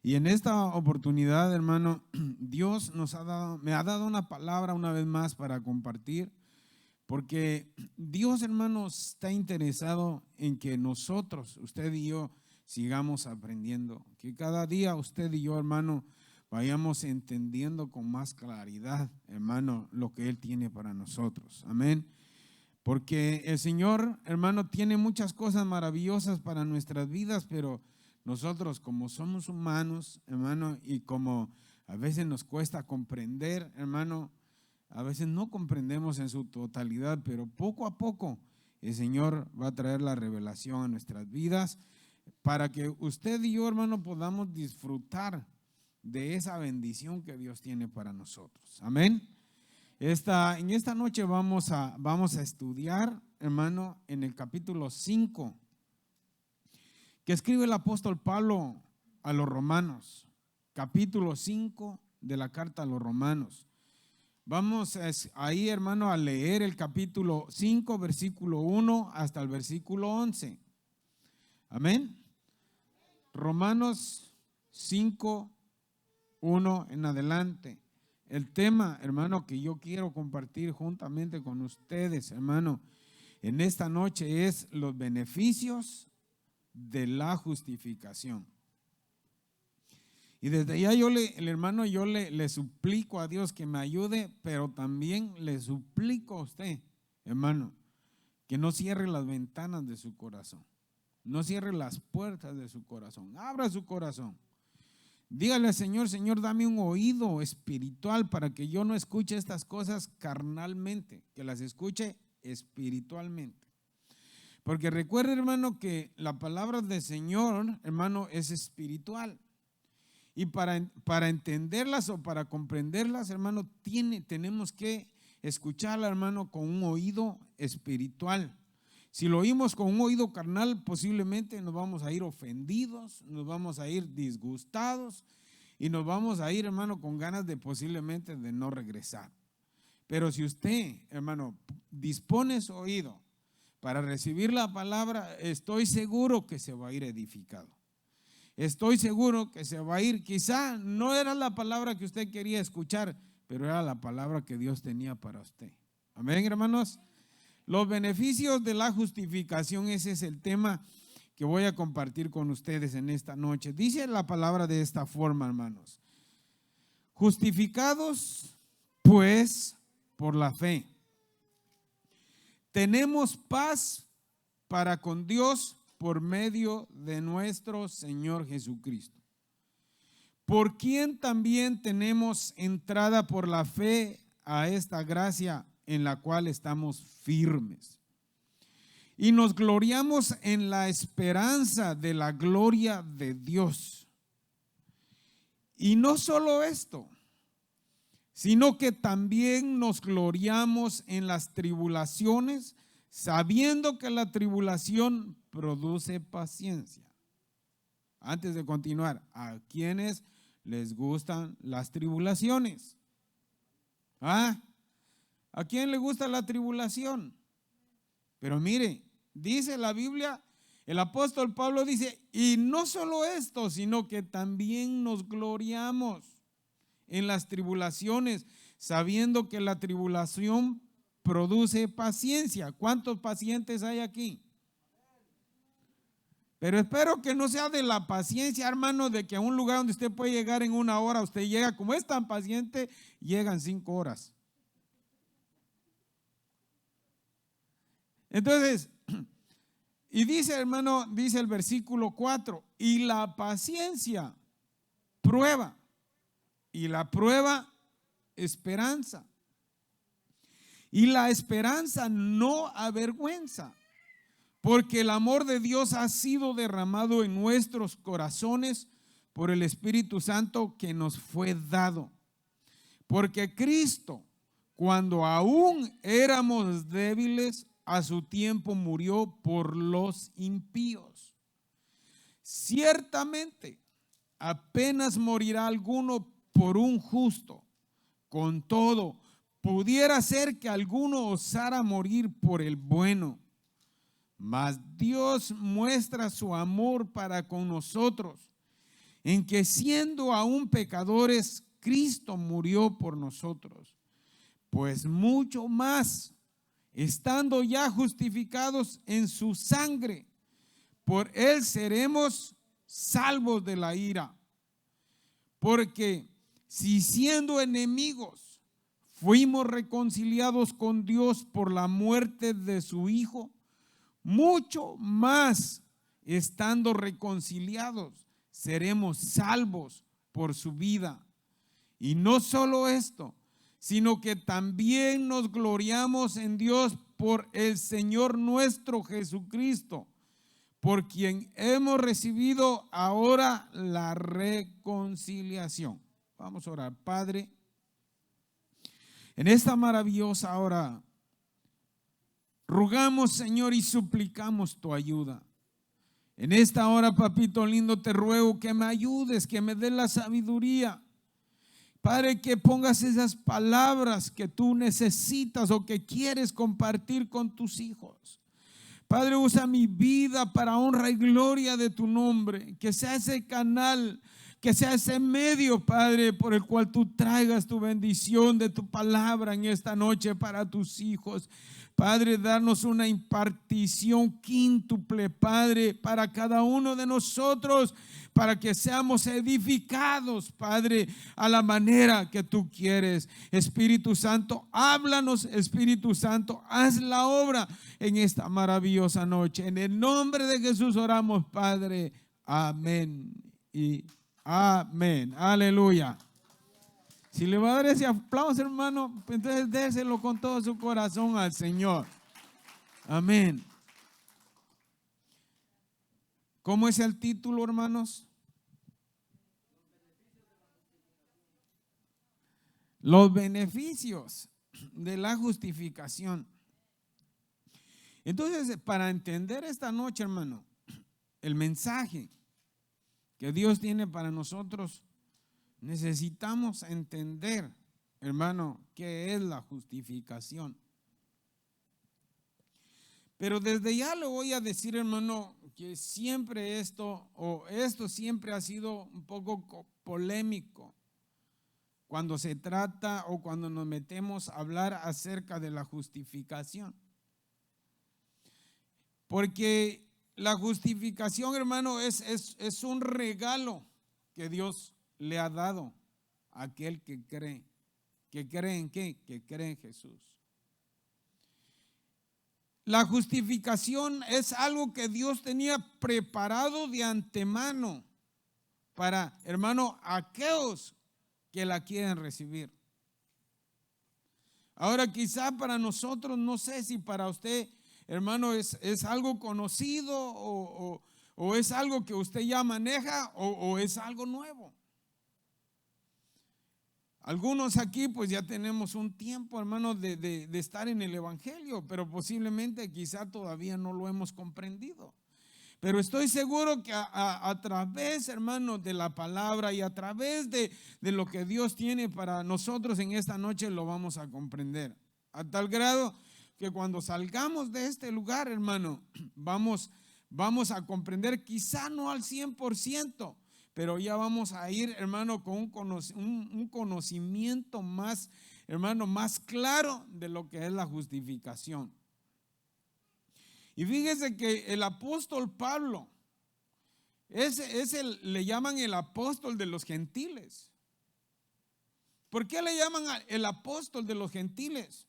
Y en esta oportunidad, hermano, Dios me ha dado una palabra una vez más para compartir, porque Dios, hermano, está interesado en que nosotros, usted y yo, sigamos aprendiendo, que cada día usted y yo, hermano, vayamos entendiendo con más claridad, hermano, lo que Él tiene para nosotros. Amén. Porque el Señor, hermano, tiene muchas cosas maravillosas para nuestras vidas, pero nosotros como somos humanos, hermano, y como a veces nos cuesta comprender, hermano, a veces no comprendemos en su totalidad, pero poco a poco el Señor va a traer la revelación a nuestras vidas para que usted y yo, hermano, podamos disfrutar de esa bendición que Dios tiene para nosotros. Amén. En esta noche vamos a estudiar, hermano, en el capítulo 5 que escribe el apóstol Pablo a los romanos, capítulo 5 de la carta a los romanos. Vamos ahí, hermano, a leer el capítulo 5, versículo 1 hasta el versículo 11. Amén. Romanos 5, 1 en adelante. El tema, hermano, que yo quiero compartir juntamente con ustedes, hermano, en esta noche es los beneficios de la justificación. Y desde ya hermano, yo le suplico a Dios que me ayude, pero también le suplico a usted, hermano, que no cierre las ventanas de su corazón, no cierre las puertas de su corazón, abra su corazón. Dígale al Señor: Señor, dame un oído espiritual para que yo no escuche estas cosas carnalmente, que las escuche espiritualmente. Porque recuerde, hermano, que la palabra del Señor, hermano, es espiritual. Y para entenderlas o para comprenderlas, hermano, tenemos que escucharla, hermano, con un oído espiritual. Si lo oímos con un oído carnal, posiblemente nos vamos a ir ofendidos, nos vamos a ir disgustados y nos vamos a ir, hermano, con ganas de posiblemente de no regresar. Pero si usted, hermano, dispone su oído para recibir la palabra, estoy seguro que se va a ir edificado. Estoy seguro que se va a ir. Quizá no era la palabra que usted quería escuchar, pero era la palabra que Dios tenía para usted. Amén, hermanos. Los beneficios de la justificación, ese es el tema que voy a compartir con ustedes en esta noche. Dice la palabra de esta forma, hermanos: justificados pues por la fe, tenemos paz para con Dios por medio de nuestro Señor Jesucristo, por quien también tenemos entrada por la fe a esta gracia en la cual estamos firmes. Y nos gloriamos en la esperanza de la gloria de Dios. Y no solo esto, sino que también nos gloriamos en las tribulaciones, sabiendo que la tribulación produce paciencia. Antes de continuar, ¿a quiénes les gustan las tribulaciones? ¿Ah? ¿A quién le gusta la tribulación? Pero mire, dice la Biblia, el apóstol Pablo dice, y no solo esto, sino que también nos gloriamos en las tribulaciones, sabiendo que la tribulación produce paciencia. ¿Cuántos pacientes hay aquí? Pero espero que no sea de la paciencia, hermano, de que a un lugar donde usted puede llegar en 1 hora, usted llega, como es tan paciente, llegan 5 horas. Entonces, y dice, hermano, dice el versículo 4, y la paciencia prueba, y la prueba esperanza, y la esperanza no avergüenza, porque el amor de Dios ha sido derramado en nuestros corazones por el Espíritu Santo que nos fue dado. Porque Cristo, cuando aún éramos débiles, a su tiempo murió por los impíos. Ciertamente, apenas morirá alguno por un justo. Con todo, pudiera ser que alguno osara morir por el bueno. Mas Dios muestra su amor para con nosotros, en que siendo aún pecadores, Cristo murió por nosotros. Pues mucho más, estando ya justificados en su sangre, por él seremos salvos de la ira. Porque si siendo enemigos fuimos reconciliados con Dios por la muerte de su Hijo, mucho más, estando reconciliados, seremos salvos por su vida. Y no solo esto, sino que también nos gloriamos en Dios por el Señor nuestro Jesucristo, por quien hemos recibido ahora la reconciliación. Vamos a orar. Padre, en esta maravillosa hora, rogamos, Señor, y suplicamos tu ayuda. En esta hora, papito lindo, te ruego que me ayudes, que me des la sabiduría. Padre, que pongas esas palabras que tú necesitas o que quieres compartir con tus hijos. Padre, usa mi vida para honra y gloria de tu nombre. Que sea ese canal, que sea ese medio, Padre, por el cual tú traigas tu bendición de tu palabra en esta noche para tus hijos. Padre, darnos una impartición quíntuple, Padre, para cada uno de nosotros, para que seamos edificados, Padre, a la manera que tú quieres. Espíritu Santo, háblanos. Espíritu Santo, haz la obra en esta maravillosa noche. En el nombre de Jesús oramos, Padre. Amén y amén. Aleluya. Si le va a dar ese aplauso, hermano, entonces déselo con todo su corazón al Señor. Amén. ¿Cómo es el título, hermanos? Los beneficios de la justificación. Entonces, para entender esta noche, hermano, el mensaje que Dios tiene para nosotros, necesitamos entender, hermano, qué es la justificación. Pero desde ya le voy a decir, hermano, que siempre esto siempre ha sido un poco polémico cuando se trata o cuando nos metemos a hablar acerca de la justificación. Porque la justificación, hermano, es un regalo que Dios le ha dado a aquel que cree. ¿Que cree en qué? Que cree en Jesús. La justificación es algo que Dios tenía preparado de antemano para, hermano, aquellos que la quieren recibir. Ahora quizá para nosotros, no sé si para usted, hermano, es algo conocido o es algo que usted ya maneja o es algo nuevo. Algunos aquí pues ya tenemos un tiempo, hermano, de estar en el Evangelio, pero posiblemente quizá todavía no lo hemos comprendido. Pero estoy seguro que a través, hermano, de la palabra y a través de lo que Dios tiene para nosotros en esta noche lo vamos a comprender. A tal grado que cuando salgamos de este lugar, hermano, vamos a comprender, quizá no al 100%, pero ya vamos a ir, hermano, con un conocimiento más, hermano, más claro de lo que es la justificación. Y fíjese que el apóstol Pablo, le llaman el apóstol de los gentiles. ¿Por qué le llaman el apóstol de los gentiles?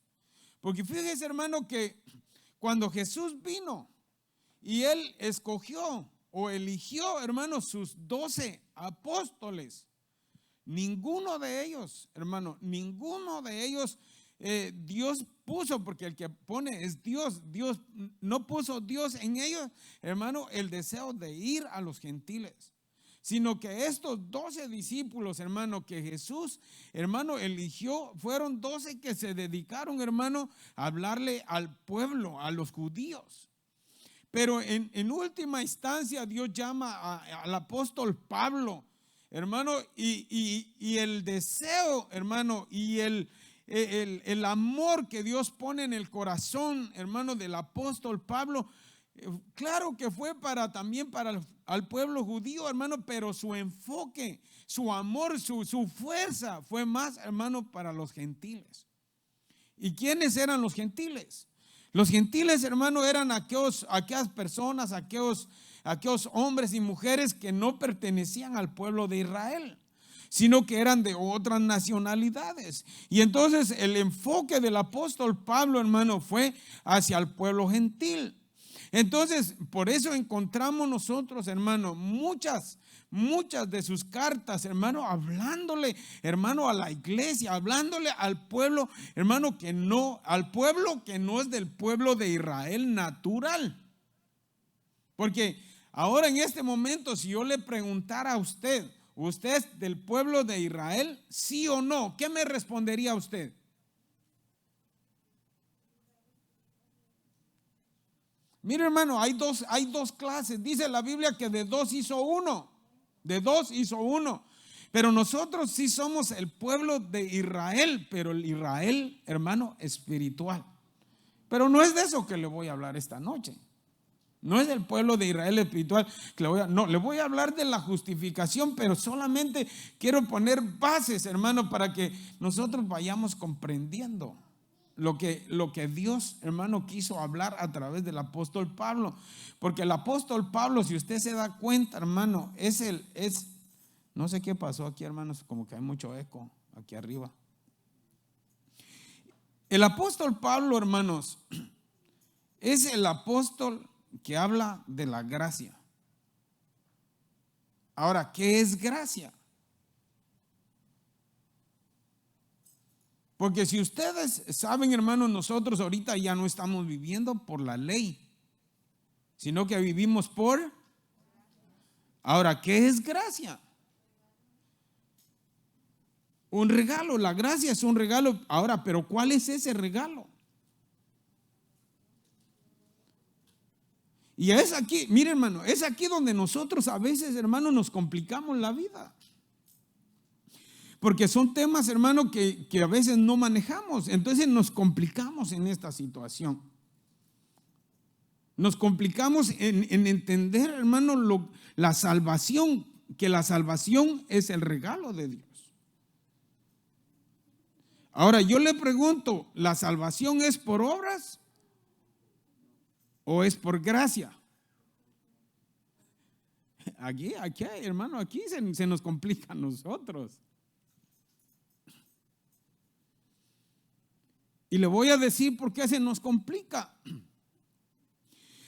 Porque fíjese, hermano, que cuando Jesús vino y él escogió o eligió, hermano, sus 12 apóstoles, ninguno de ellos, hermano, Dios puso, porque el que pone es Dios. Dios no puso Dios en ellos, hermano, el deseo de ir a los gentiles, sino que estos 12 discípulos, hermano, que Jesús, hermano, eligió, fueron 12 que se dedicaron, hermano, a hablarle al pueblo, a los judíos. Pero en última instancia Dios llama al apóstol Pablo, hermano, y el deseo, hermano, y el amor que Dios pone en el corazón, hermano, del apóstol Pablo, Claro que fue también para al pueblo judío, hermano, pero su enfoque, su amor, su fuerza fue más, hermano, para los gentiles. ¿Y quiénes eran los gentiles? Los gentiles, hermano, eran aquellas personas, aquellos hombres y mujeres que no pertenecían al pueblo de Israel, sino que eran de otras nacionalidades. Y entonces el enfoque del apóstol Pablo, hermano, fue hacia el pueblo gentil. Entonces, por eso encontramos nosotros, hermano, muchas de sus cartas, hermano, hablándole, hermano, a la iglesia, hablándole al pueblo, hermano, al pueblo que no es del pueblo de Israel natural. Porque ahora en este momento, si yo le preguntara a usted es del pueblo de Israel, sí o no, ¿qué me respondería usted? Mire, hermano, hay dos clases. Dice la Biblia que de dos hizo uno. De dos hizo uno. Pero nosotros sí somos el pueblo de Israel, pero el Israel, hermano, espiritual. Pero no es de eso que le voy a hablar esta noche. No es del pueblo de Israel espiritual que le voy a hablar de la justificación, pero solamente quiero poner bases, hermano, para que nosotros vayamos comprendiendo lo que Dios, hermano, quiso hablar a través del apóstol Pablo. Porque el apóstol Pablo, si usted se da cuenta, hermano, no sé qué pasó aquí, hermanos, como que hay mucho eco aquí arriba. El apóstol Pablo, hermanos, es el apóstol que habla de la gracia. Ahora, ¿qué es gracia? Porque si ustedes saben, hermanos, nosotros ahorita ya no estamos viviendo por la ley, sino que vivimos por. Ahora, ¿qué es gracia? Un regalo. La gracia es un regalo. Ahora, pero ¿cuál es ese regalo? Y es aquí, mire, hermano, es aquí donde nosotros a veces, hermano, nos complicamos la vida. Porque son temas, hermano, que a veces no manejamos. Entonces nos complicamos en esta situación. Nos complicamos en entender, hermano, la salvación, que la salvación es el regalo de Dios. Ahora yo le pregunto, ¿la salvación es por obras o es por gracia? Aquí, hermano, aquí se nos complica a nosotros. Y le voy a decir por qué se nos complica.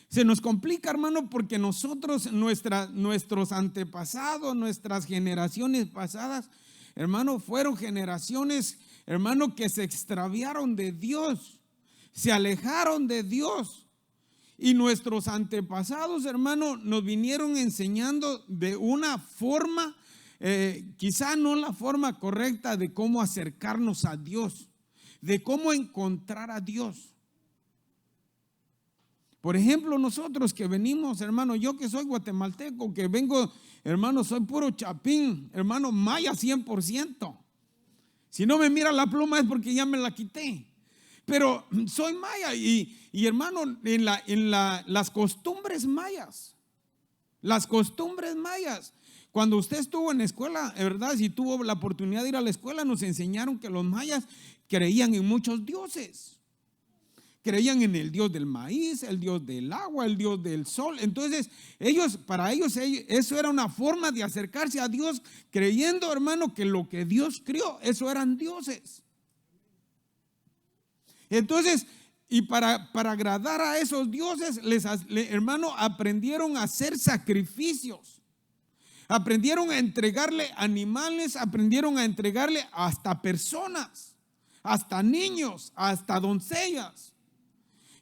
Se nos complica, hermano, porque nosotros, nuestros antepasados, nuestras generaciones pasadas, hermano, fueron generaciones, hermano, que se extraviaron de Dios, se alejaron de Dios. Y nuestros antepasados, hermano, nos vinieron enseñando de una forma, quizá no la forma correcta de cómo acercarnos a Dios, de cómo encontrar a Dios. Por ejemplo, nosotros que venimos, hermano, yo que soy guatemalteco, que vengo, hermano, soy puro chapín, hermano, maya 100%. Si no me mira la pluma es porque ya me la quité. Pero soy maya y hermano, en las costumbres mayas, cuando usted estuvo en la escuela, ¿verdad? Si tuvo la oportunidad de ir a la escuela, nos enseñaron que los mayas creían en muchos dioses. Creían en el dios del maíz, el dios del agua, el dios del sol. Entonces, para ellos eso era una forma de acercarse a Dios, creyendo, hermano, que lo que Dios crió, eso eran dioses. Entonces, y para agradar a esos dioses, hermano, aprendieron a hacer sacrificios. Aprendieron a entregarle animales, aprendieron a entregarle hasta personas, hasta niños, hasta doncellas.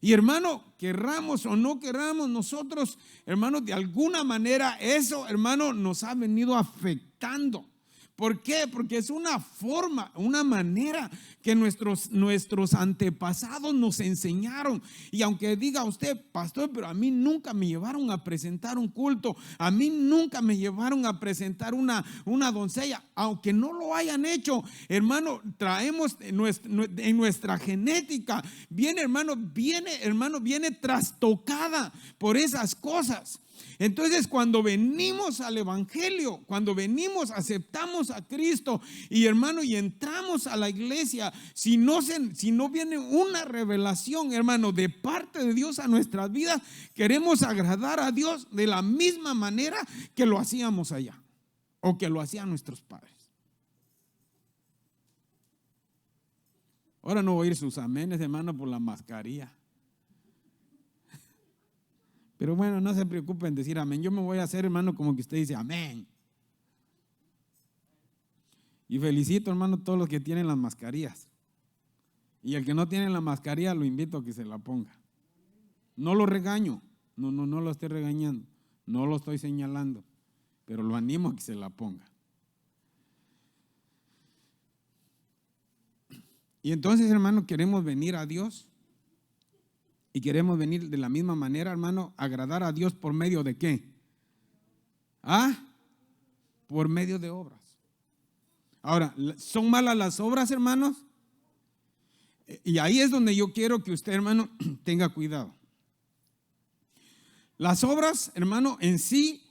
Y hermano, querramos o no querramos nosotros, hermano, de alguna manera eso, hermano, nos ha venido afectando. ¿Por qué? Porque es una forma, una manera que nuestros antepasados nos enseñaron. Y aunque diga usted, pastor, pero a mí nunca me llevaron a presentar un culto, a mí nunca me llevaron a presentar una doncella, aunque no lo hayan hecho, hermano, traemos en nuestra genética, viene trastocada por esas cosas. Entonces, cuando venimos al evangelio, cuando venimos, aceptamos a Cristo y hermano, y entramos a la iglesia, si no viene una revelación, hermano, de parte de Dios a nuestras vidas, queremos agradar a Dios de la misma manera que lo hacíamos allá o que lo hacían nuestros padres. Ahora no voy a ir sus amenes, hermano, por la mascarilla. Pero bueno, no se preocupen en decir amén. Yo me voy a hacer, hermano, como que usted dice amén. Y felicito, hermano, a todos los que tienen las mascarillas. Y el que no tiene la mascarilla, lo invito a que se la ponga. No lo regaño, no lo estoy regañando, no lo estoy señalando, pero lo animo a que se la ponga. Y entonces, hermano, queremos venir a Dios. Y queremos venir de la misma manera, hermano, agradar a Dios por medio de ¿qué? Por medio de obras. Ahora, ¿son malas las obras, hermanos? Y ahí es donde yo quiero que usted, hermano, tenga cuidado. Las obras, hermano, en sí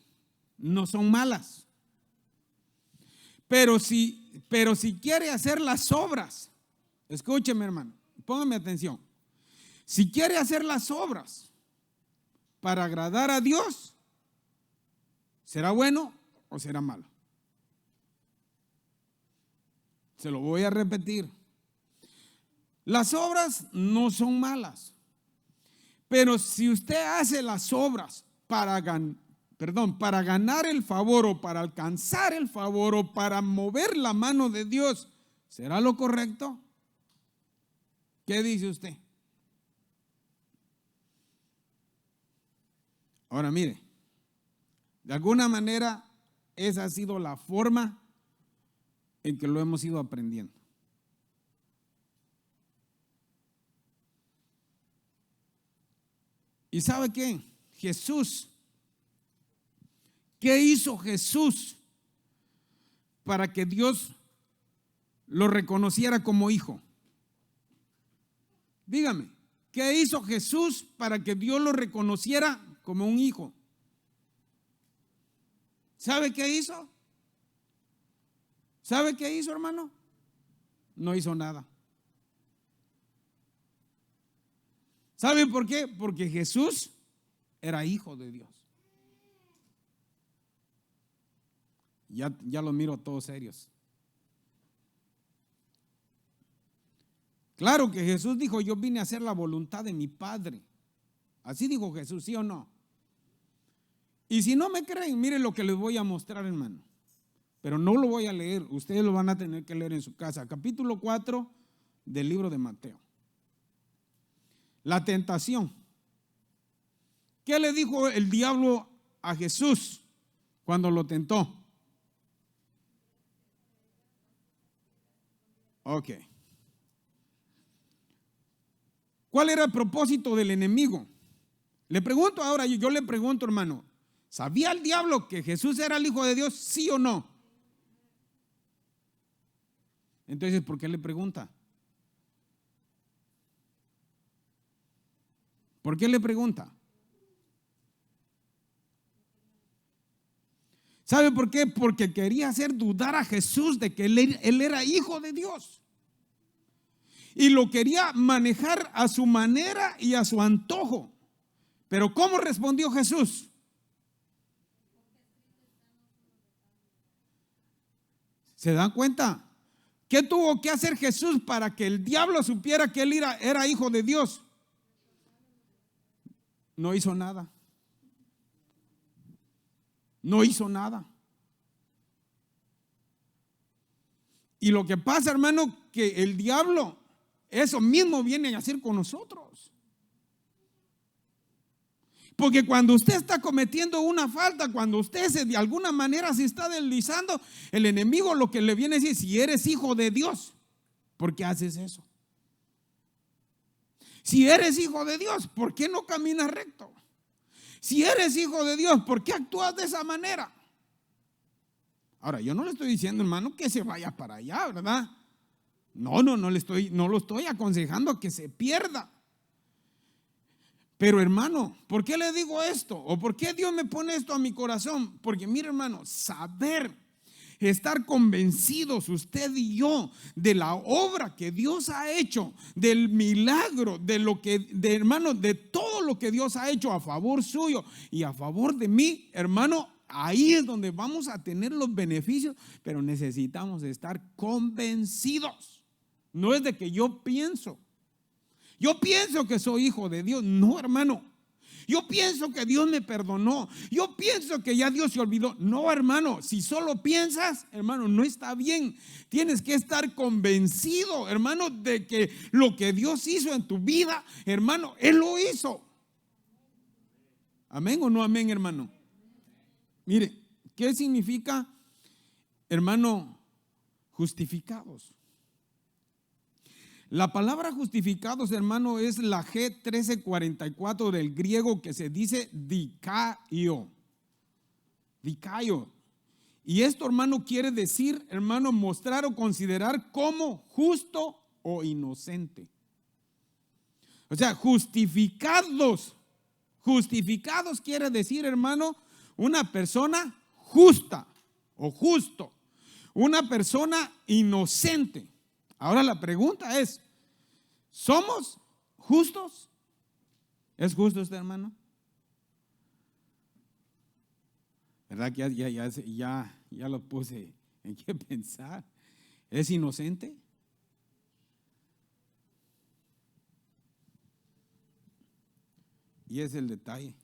no son malas. Pero si quiere hacer las obras, escúcheme, hermano, póngame atención. Si quiere hacer las obras para agradar a Dios, ¿será bueno o será malo? Se lo voy a repetir. Las obras no son malas, pero si usted hace las obras para ganar el favor o para alcanzar el favor o para mover la mano de Dios, ¿será lo correcto? ¿Qué dice usted? Ahora mire, de alguna manera esa ha sido la forma en que lo hemos ido aprendiendo. ¿Y sabe qué? Jesús, ¿qué hizo Jesús para que Dios lo reconociera como hijo? Dígame, ¿qué hizo Jesús para que Dios lo reconociera como un hijo? ¿Sabe qué hizo? ¿Sabe qué hizo, hermano? No hizo nada. ¿Sabe por qué? Porque Jesús era hijo de Dios. Ya los miro todos serios. Claro que Jesús dijo, yo vine a hacer la voluntad de mi Padre. Así dijo Jesús, ¿sí o no? Y si no me creen, miren lo que les voy a mostrar, hermano. Pero no lo voy a leer, ustedes lo van a tener que leer en su casa. Capítulo 4 del libro de Mateo. La tentación. ¿Qué le dijo el diablo a Jesús cuando lo tentó? Ok. ¿Cuál era el propósito del enemigo? Le pregunto ahora, yo le pregunto, hermano, ¿sabía el diablo que Jesús era el Hijo de Dios, sí o no? Entonces, ¿por qué le pregunta? ¿Por qué le pregunta? ¿Sabe por qué? Porque quería hacer dudar a Jesús de que él era hijo de Dios. Y lo quería manejar a su manera y a su antojo. Pero ¿cómo respondió Jesús? ¿Se dan cuenta? ¿Qué tuvo que hacer Jesús para que el diablo supiera que él era hijo de Dios? No hizo nada. No hizo nada. Y lo que pasa, hermano, que el diablo, eso mismo viene a hacer con nosotros. Porque cuando usted está cometiendo una falta, cuando usted de alguna manera se está deslizando, el enemigo lo que le viene a decir: si eres hijo de Dios, ¿por qué haces eso? Si eres hijo de Dios, ¿por qué no caminas recto? Si eres hijo de Dios, ¿por qué actúas de esa manera? Ahora, yo no le estoy diciendo, hermano, que se vaya para allá, ¿verdad? No lo estoy aconsejando que se pierda. Pero hermano, ¿por qué le digo esto? ¿O por qué Dios me pone esto a mi corazón? Porque mire, hermano, estar convencidos usted y yo de la obra que Dios ha hecho, del milagro, hermano, de todo lo que Dios ha hecho a favor suyo y a favor de mí, hermano, ahí es donde vamos a tener los beneficios, pero necesitamos estar convencidos. No es de que yo pienso que soy hijo de Dios. No, hermano. Yo pienso que Dios me perdonó. Yo pienso que ya Dios se olvidó. No, hermano. Si solo piensas, hermano, no está bien. Tienes que estar convencido, hermano, de que lo que Dios hizo en tu vida, hermano, Él lo hizo. ¿Amén o no amén, hermano? Mire, ¿qué significa, hermano, justificados? La palabra justificados, hermano, es la G1344 del griego, que se dice dikaio. Dikaio. Y esto, hermano, quiere decir, hermano, mostrar o considerar como justo o inocente. O sea, justificados. Justificados quiere decir, hermano, una persona justa o justo. Una persona inocente. Ahora la pregunta es: ¿somos justos? ¿Es justo usted, hermano? ¿Verdad que ya lo puse en qué pensar? ¿Es inocente? Y es el detalle.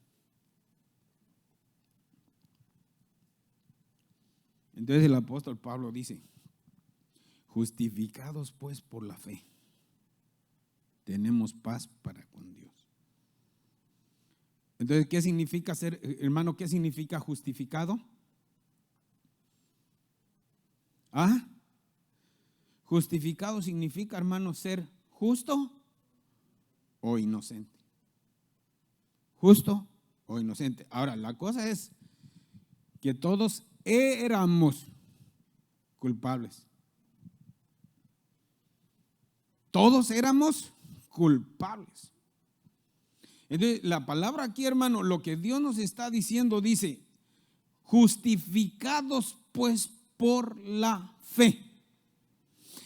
Entonces el apóstol Pablo dice: justificados pues por la fe, tenemos paz para con Dios. Entonces, ¿qué significa ser, hermano? ¿Qué significa justificado? Justificado significa, hermano, ser justo o inocente. Justo o inocente. Ahora, la cosa es que todos éramos culpables. Todos éramos culpables. Entonces, la palabra aquí, hermano, lo que Dios nos está diciendo, dice: justificados pues por la fe.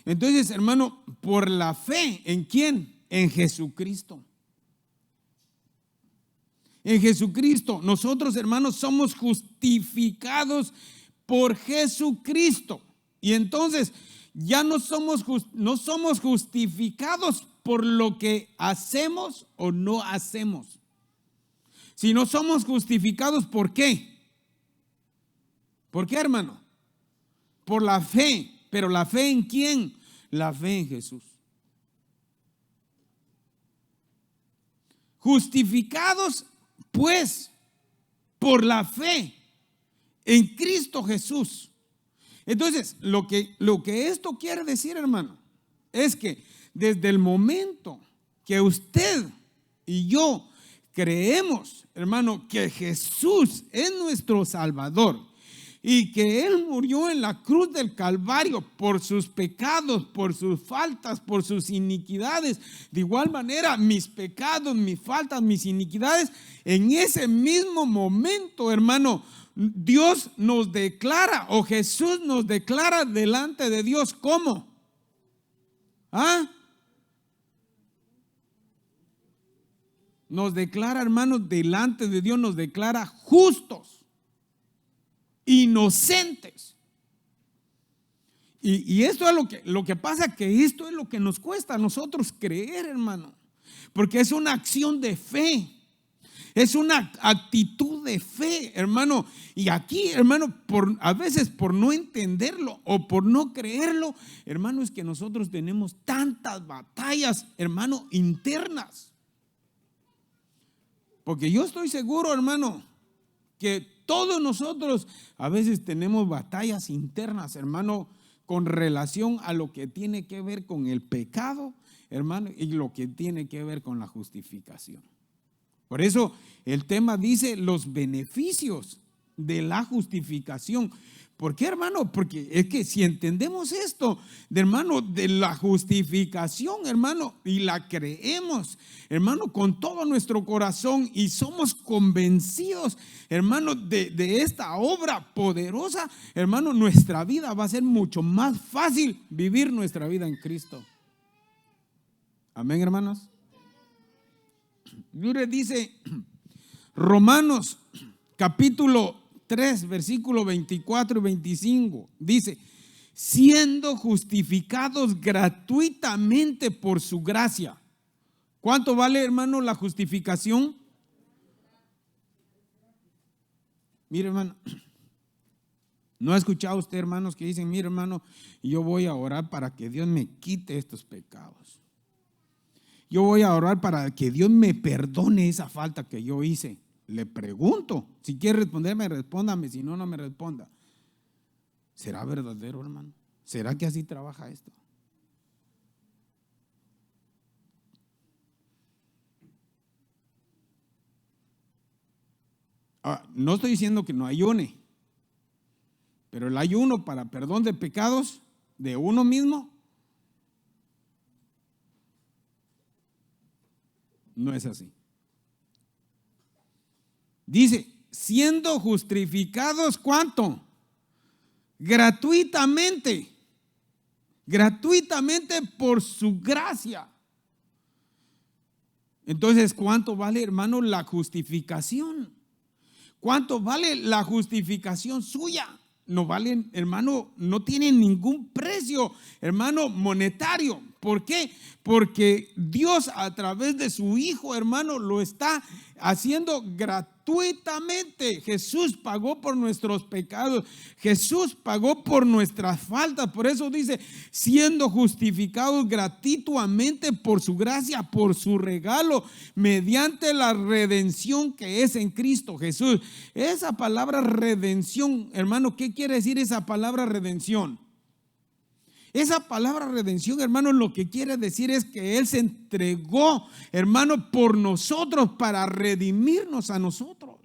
Entonces, hermano, por la fe, ¿en quién? En Jesucristo. En Jesucristo. Nosotros, hermanos, somos justificados por Jesucristo. Y entonces ya no somos justificados por lo que hacemos o no hacemos, sino somos justificados ¿por qué? ¿Por qué, hermano? Por la fe. ¿Pero la fe en quién? La fe en Jesús. Justificados pues por la fe en Cristo Jesús. Entonces, lo que esto quiere decir, hermano, es que desde el momento que usted y yo creemos, hermano, que Jesús es nuestro Salvador y que Él murió en la cruz del Calvario por sus pecados, por sus faltas, por sus iniquidades, de igual manera mis pecados, mis faltas, mis iniquidades, en ese mismo momento, hermano, Dios nos declara, o Jesús nos declara delante de Dios, ¿cómo? Nos declara, hermanos, delante de Dios, nos declara justos, inocentes. Y esto es lo que pasa, que esto es lo que nos cuesta a nosotros creer, hermano, porque es una acción de fe. Es una actitud de fe, hermano. Y aquí, hermano, a veces por no entenderlo o por no creerlo, hermano, es que nosotros tenemos tantas batallas, hermano, internas. Porque yo estoy seguro, hermano, que todos nosotros a veces tenemos batallas internas, hermano, con relación a lo que tiene que ver con el pecado, hermano, y lo que tiene que ver con la justificación. Por eso el tema dice los beneficios de la justificación. ¿Por qué, hermano? Porque es que si entendemos esto, hermano, de la justificación, hermano, y la creemos, hermano, con todo nuestro corazón y somos convencidos, hermano, de esta obra poderosa, hermano, nuestra vida va a ser mucho más fácil vivir nuestra vida en Cristo. Amén, hermanos. Mire, dice Romanos capítulo 3, versículo 24 y 25, dice, siendo justificados gratuitamente por su gracia. ¿Cuánto vale, hermano, la justificación? Mire, hermano, ¿no ha escuchado usted, hermanos, que dicen, mire, hermano, yo voy a orar para que Dios me quite estos pecados? Yo voy a orar para que Dios me perdone esa falta que yo hice. Le pregunto, si quiere responderme, respóndame, si no, no me responda. ¿Será verdadero, hermano? ¿Será que así trabaja esto? No estoy diciendo que no ayune, pero el ayuno para perdón de pecados de uno mismo no es así. Dice, siendo justificados, ¿cuánto? Gratuitamente. Gratuitamente por su gracia. Entonces, ¿cuánto vale, hermano, la justificación? ¿Cuánto vale la justificación suya? No valen, hermano, no tienen ningún precio, hermano, monetario. ¿Por qué? Porque Dios a través de su Hijo, hermano, lo está haciendo gratuitamente. Jesús pagó por nuestros pecados. Jesús pagó por nuestras faltas. Por eso dice, siendo justificados gratuitamente por su gracia, por su regalo, mediante la redención que es en Cristo Jesús. Esa palabra redención, hermano, ¿qué quiere decir esa palabra redención? Esa palabra redención, hermano, lo que quiere decir es que Él se entregó, hermano, por nosotros para redimirnos a nosotros.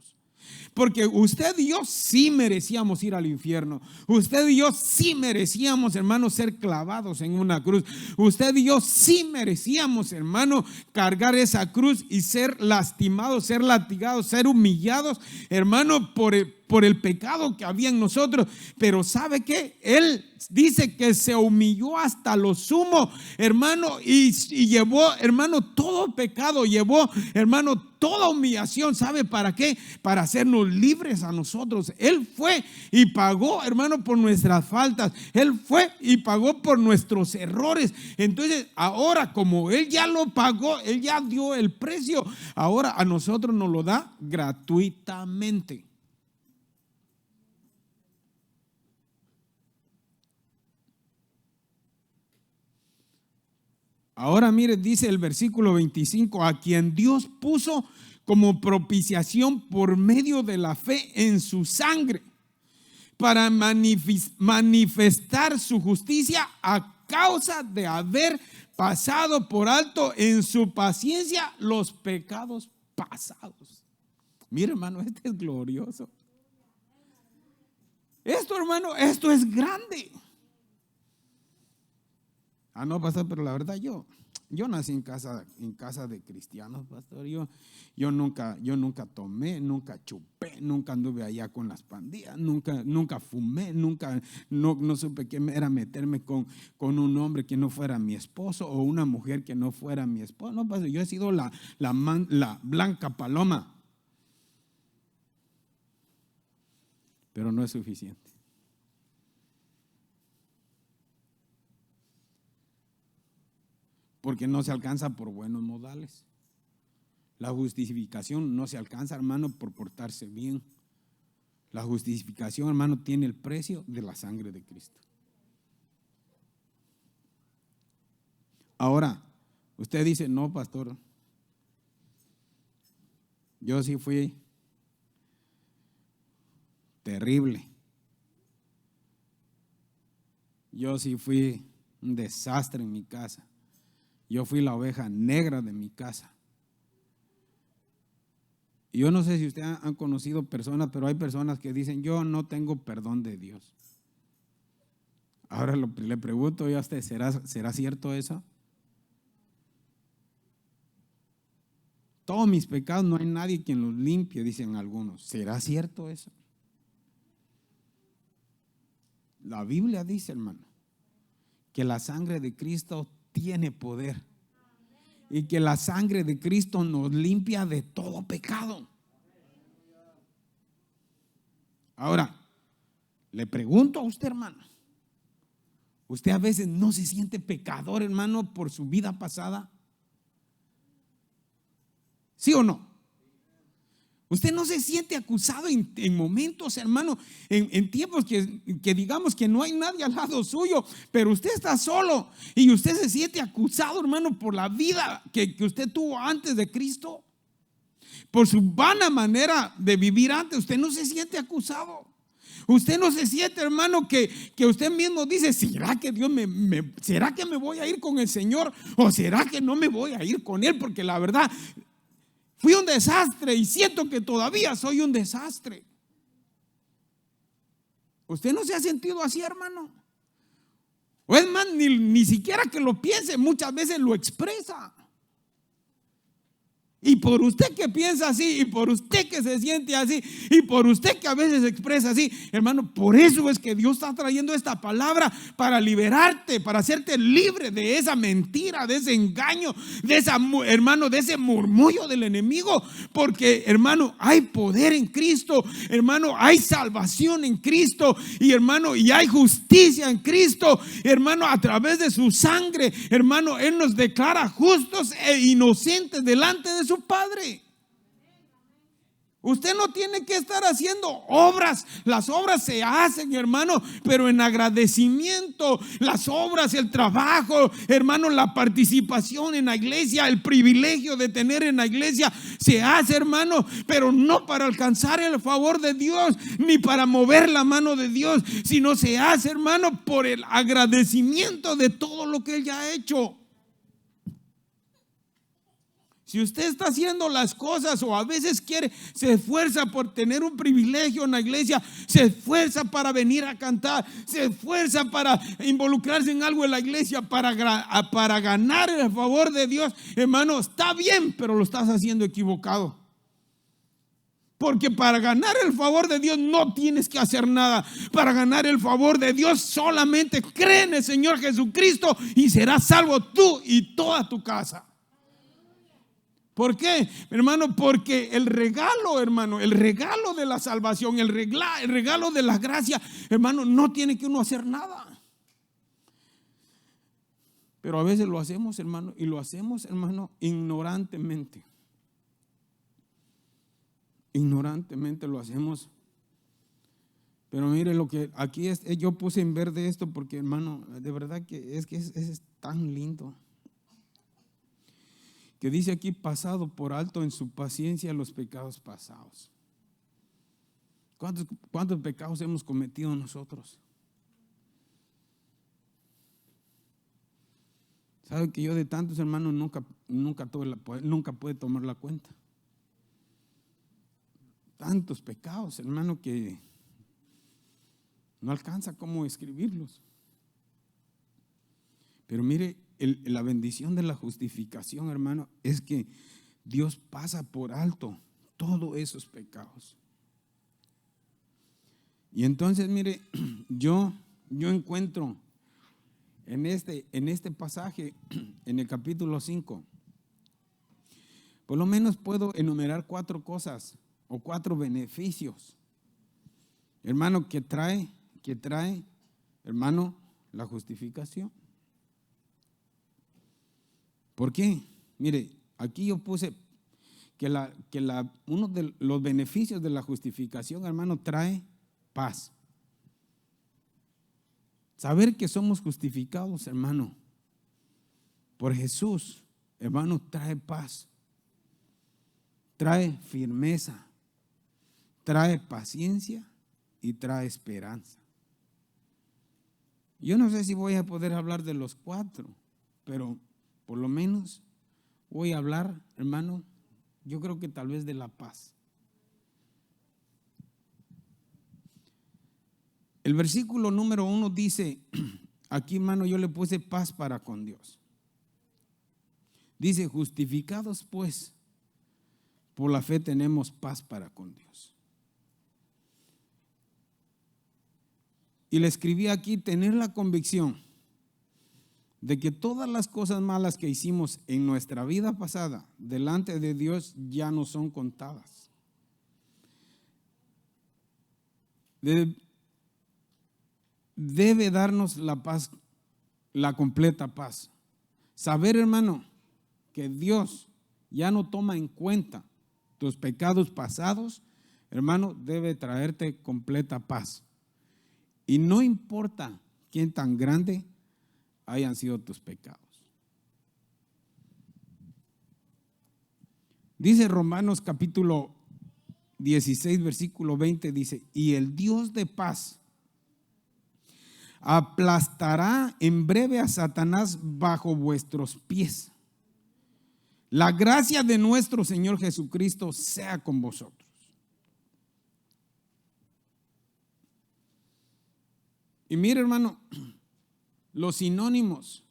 Porque usted y yo sí merecíamos ir al infierno. Usted y yo sí merecíamos, hermano, ser clavados en una cruz. Usted y yo sí merecíamos, hermano, cargar esa cruz y ser lastimados, ser latigados, ser humillados, hermano, por el pecado que había en nosotros. Pero ¿sabe qué? Él dice que se humilló hasta lo sumo, hermano, y llevó, hermano, todo pecado, llevó, hermano, toda humillación. ¿Sabe para qué? Para hacernos libres a nosotros. Él fue y pagó, hermano, por nuestras faltas. Él fue y pagó por nuestros errores. Entonces, ahora como Él ya lo pagó, Él ya dio el precio, ahora a nosotros nos lo da gratuitamente. Ahora mire, dice el versículo 25, a quien Dios puso como propiciación por medio de la fe en su sangre, para manifestar su justicia a causa de haber pasado por alto en su paciencia los pecados pasados. Mire, hermano, este es glorioso. Esto, hermano, esto es grande. No, pastor, pero la verdad yo nací en casa de cristianos, pastor. Yo nunca tomé, nunca chupé, nunca anduve allá con las pandillas, nunca fumé, no supe qué era meterme con un hombre que no fuera mi esposo o una mujer que no fuera mi esposo. No, pastor, yo he sido la blanca paloma. Pero no es suficiente. Porque no se alcanza por buenos modales. La justificación no se alcanza, hermano, por portarse bien. La justificación, hermano, tiene el precio de la sangre de Cristo. Ahora, usted dice, no, pastor, Yo sí fui terrible. Yo sí fui un desastre en mi casa. Yo fui la oveja negra de mi casa. Y yo no sé si ustedes han conocido personas, pero hay personas que dicen, yo no tengo perdón de Dios. Ahora le pregunto yo a usted, ¿será cierto eso? Todos mis pecados no hay nadie quien los limpie, dicen algunos. ¿Será cierto eso? La Biblia dice, hermano, que la sangre de Cristo tiene poder y que la sangre de Cristo nos limpia de todo pecado. Ahora, le pregunto a usted, hermano, ¿usted a veces no se siente pecador, hermano, por su vida pasada? ¿Sí o no? Usted no se siente acusado en momentos, hermano, en tiempos que digamos que no hay nadie al lado suyo, pero usted está solo y usted se siente acusado, hermano, por la vida que usted tuvo antes de Cristo, por su vana manera de vivir antes. Usted no se siente acusado. Usted no se siente, hermano, que usted mismo dice, ¿será que Dios será que me voy a ir con el Señor o será que no me voy a ir con Él? Porque la verdad, fui un desastre y siento que todavía soy un desastre. ¿Usted no se ha sentido así, hermano? O es más, ni siquiera que lo piense, muchas veces lo expresa. Y por usted que piensa así, y por usted que se siente así, y por usted que a veces se expresa así, hermano, por eso es que Dios está trayendo esta palabra para liberarte, para hacerte libre de esa mentira, de ese engaño, de esa, hermano, de ese murmullo del enemigo. Porque, hermano, hay poder en Cristo, hermano, hay salvación en Cristo, y hermano, y hay justicia en Cristo, hermano, a través de su sangre, hermano, Él nos declara justos e inocentes delante de su Padre. Usted no tiene que estar haciendo obras. Las obras se hacen, hermano, pero en agradecimiento. Las obras, el trabajo, hermano, la participación en la iglesia, el privilegio de tener en la iglesia se hace, hermano, pero no para alcanzar el favor de Dios ni para mover la mano de Dios, sino se hace, hermano, por el agradecimiento de todo lo que Él ya ha hecho. Si usted está haciendo las cosas o a veces se esfuerza por tener un privilegio en la iglesia, se esfuerza para venir a cantar, se esfuerza para involucrarse en algo en la iglesia, para ganar el favor de Dios, hermano, está bien, pero lo estás haciendo equivocado. Porque para ganar el favor de Dios no tienes que hacer nada. Para ganar el favor de Dios solamente cree en el Señor Jesucristo y serás salvo tú y toda tu casa. ¿Por qué, hermano? Porque el regalo, hermano, el regalo de la salvación, el regalo de la gracia, hermano, no tiene que uno hacer nada. Pero a veces lo hacemos, hermano, y lo hacemos, hermano, ignorantemente. Ignorantemente lo hacemos. Pero mire lo que aquí yo puse en verde esto porque, hermano, de verdad que es tan lindo. Que dice aquí, pasado por alto en su paciencia los pecados pasados. ¿Cuántos pecados hemos cometido nosotros? ¿Sabe que yo de tantos, hermanos, nunca pude tomar la cuenta? Tantos pecados, hermano, que no alcanza cómo escribirlos. Pero mire, la bendición de la justificación, hermano, es que Dios pasa por alto todos esos pecados. Y entonces, mire, yo encuentro en este pasaje, en el capítulo 5, por lo menos puedo enumerar 4 cosas o 4 beneficios, hermano, que trae, hermano, la justificación. ¿Por qué? Mire, aquí yo puse que uno de los beneficios de la justificación, hermano, trae paz. Saber que somos justificados, hermano, por Jesús, hermano, trae paz. trae firmeza, trae paciencia y trae esperanza. Yo no sé si voy a poder hablar de los 4, pero por lo menos voy a hablar, hermano, yo creo que tal vez de la paz. El versículo número 1 dice, aquí hermano yo le puse paz para con Dios. Dice, justificados pues por la fe tenemos paz para con Dios. Y le escribí aquí, tener la convicción de que todas las cosas malas que hicimos en nuestra vida pasada delante de Dios ya no son contadas. Debe darnos la paz, la completa paz. Saber, hermano, que Dios ya no toma en cuenta tus pecados pasados, hermano, debe traerte completa paz. Y no importa quién tan grande hayan sido tus pecados. Dice Romanos capítulo 16, versículo 20, dice, y el Dios de paz aplastará en breve a Satanás bajo vuestros pies. La gracia de nuestro Señor Jesucristo sea con vosotros. Y mire, hermano, los sinónimos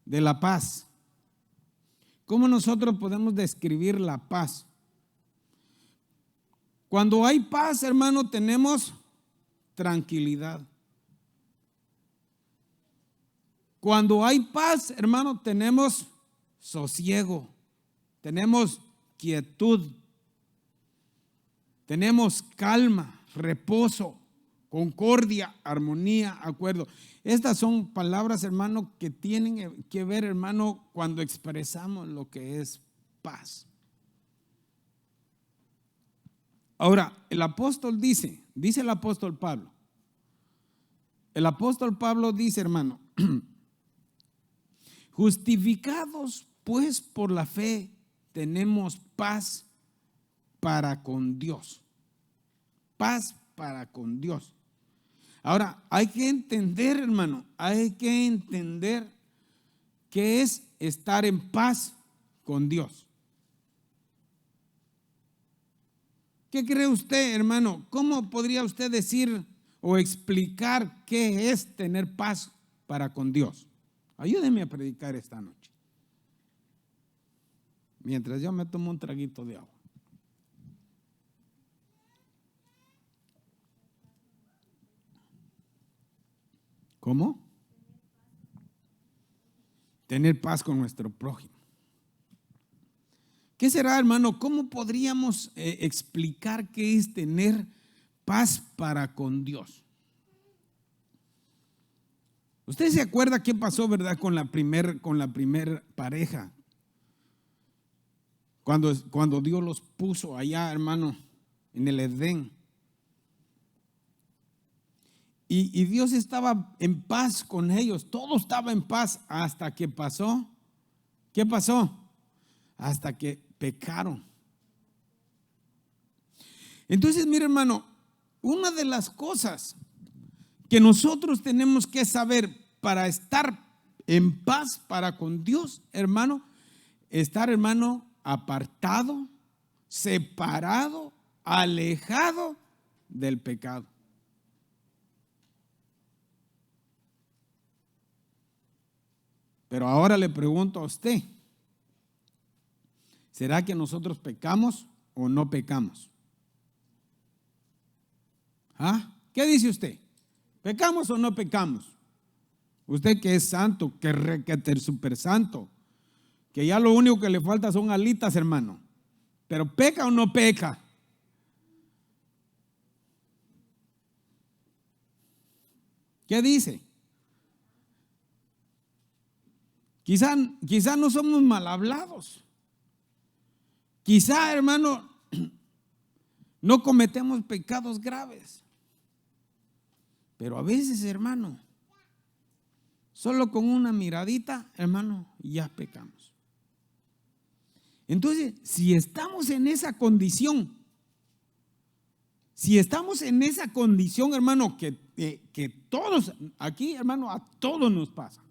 de la paz. ¿Cómo nosotros podemos describir la paz? Cuando hay paz, hermano, tenemos tranquilidad. Cuando hay paz, hermano, tenemos sosiego, tenemos quietud, tenemos calma, reposo, concordia, armonía, acuerdo. Estas son palabras, hermano, que tienen que ver, hermano, cuando expresamos lo que es paz. Ahora, el apóstol dice el apóstol Pablo. El apóstol Pablo dice, hermano, justificados pues por la fe tenemos paz para con Dios. Paz para con Dios. Ahora, hay que entender, hermano, hay que entender qué es estar en paz con Dios. ¿Qué cree usted, hermano? ¿Cómo podría usted decir o explicar qué es tener paz para con Dios? Ayúdeme a predicar esta noche, mientras yo me tomo un traguito de agua. ¿Cómo? Tener paz con nuestro prójimo. ¿Qué será, hermano? ¿Cómo podríamos explicar qué es tener paz para con Dios? Usted se acuerda qué pasó, ¿verdad? Con la primer pareja. Cuando Dios los puso allá, hermano, en el Edén. Y Dios estaba en paz con ellos. Todo estaba en paz hasta que pasó. ¿Qué pasó? Hasta que pecaron. Entonces, mire, hermano, una de las cosas que nosotros tenemos que saber para estar en paz para con Dios, hermano, estar, hermano, apartado, separado, alejado del pecado. Pero ahora le pregunto a usted, ¿será que nosotros pecamos o no pecamos? ¿Ah? ¿Qué dice usted? ¿Pecamos o no pecamos? Usted que es santo, que es súper santo, que ya lo único que le falta son alitas, hermano. Pero ¿peca o no peca? ¿Qué dice? Quizá no somos mal hablados. Quizá, hermano, no cometemos pecados graves. Pero a veces, hermano, solo con una miradita, hermano, ya pecamos. Entonces, si estamos en esa condición, hermano, que todos, aquí, hermano, a todos nos pasa.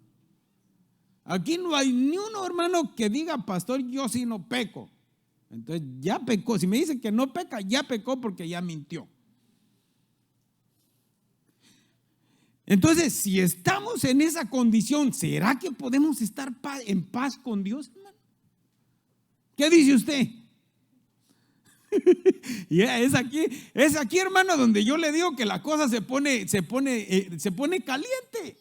Aquí no hay ni uno, hermano, que diga, pastor, yo sí no peco. Entonces ya pecó. Si me dice que no peca, ya pecó porque ya mintió. Entonces, si estamos en esa condición, ¿será que podemos estar en paz con Dios, hermano? ¿Qué dice usted? Es aquí, hermano, donde yo le digo que la cosa se pone caliente.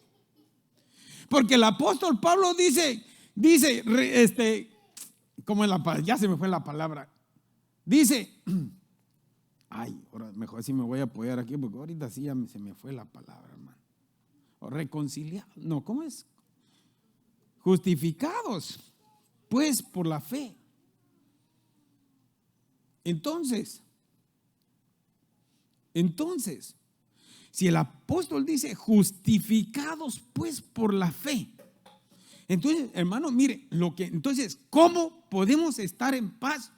Porque el apóstol Pablo dice, como ya se me fue la palabra. Dice, ay, ahora mejor así me voy a apoyar aquí, porque ahorita sí ya se me fue la palabra, hermano. O reconciliados, no, ¿cómo es? Justificados, pues por la fe. Entonces, si el apóstol dice justificados pues por la fe, entonces, hermano, mire, entonces, ¿cómo podemos estar en paz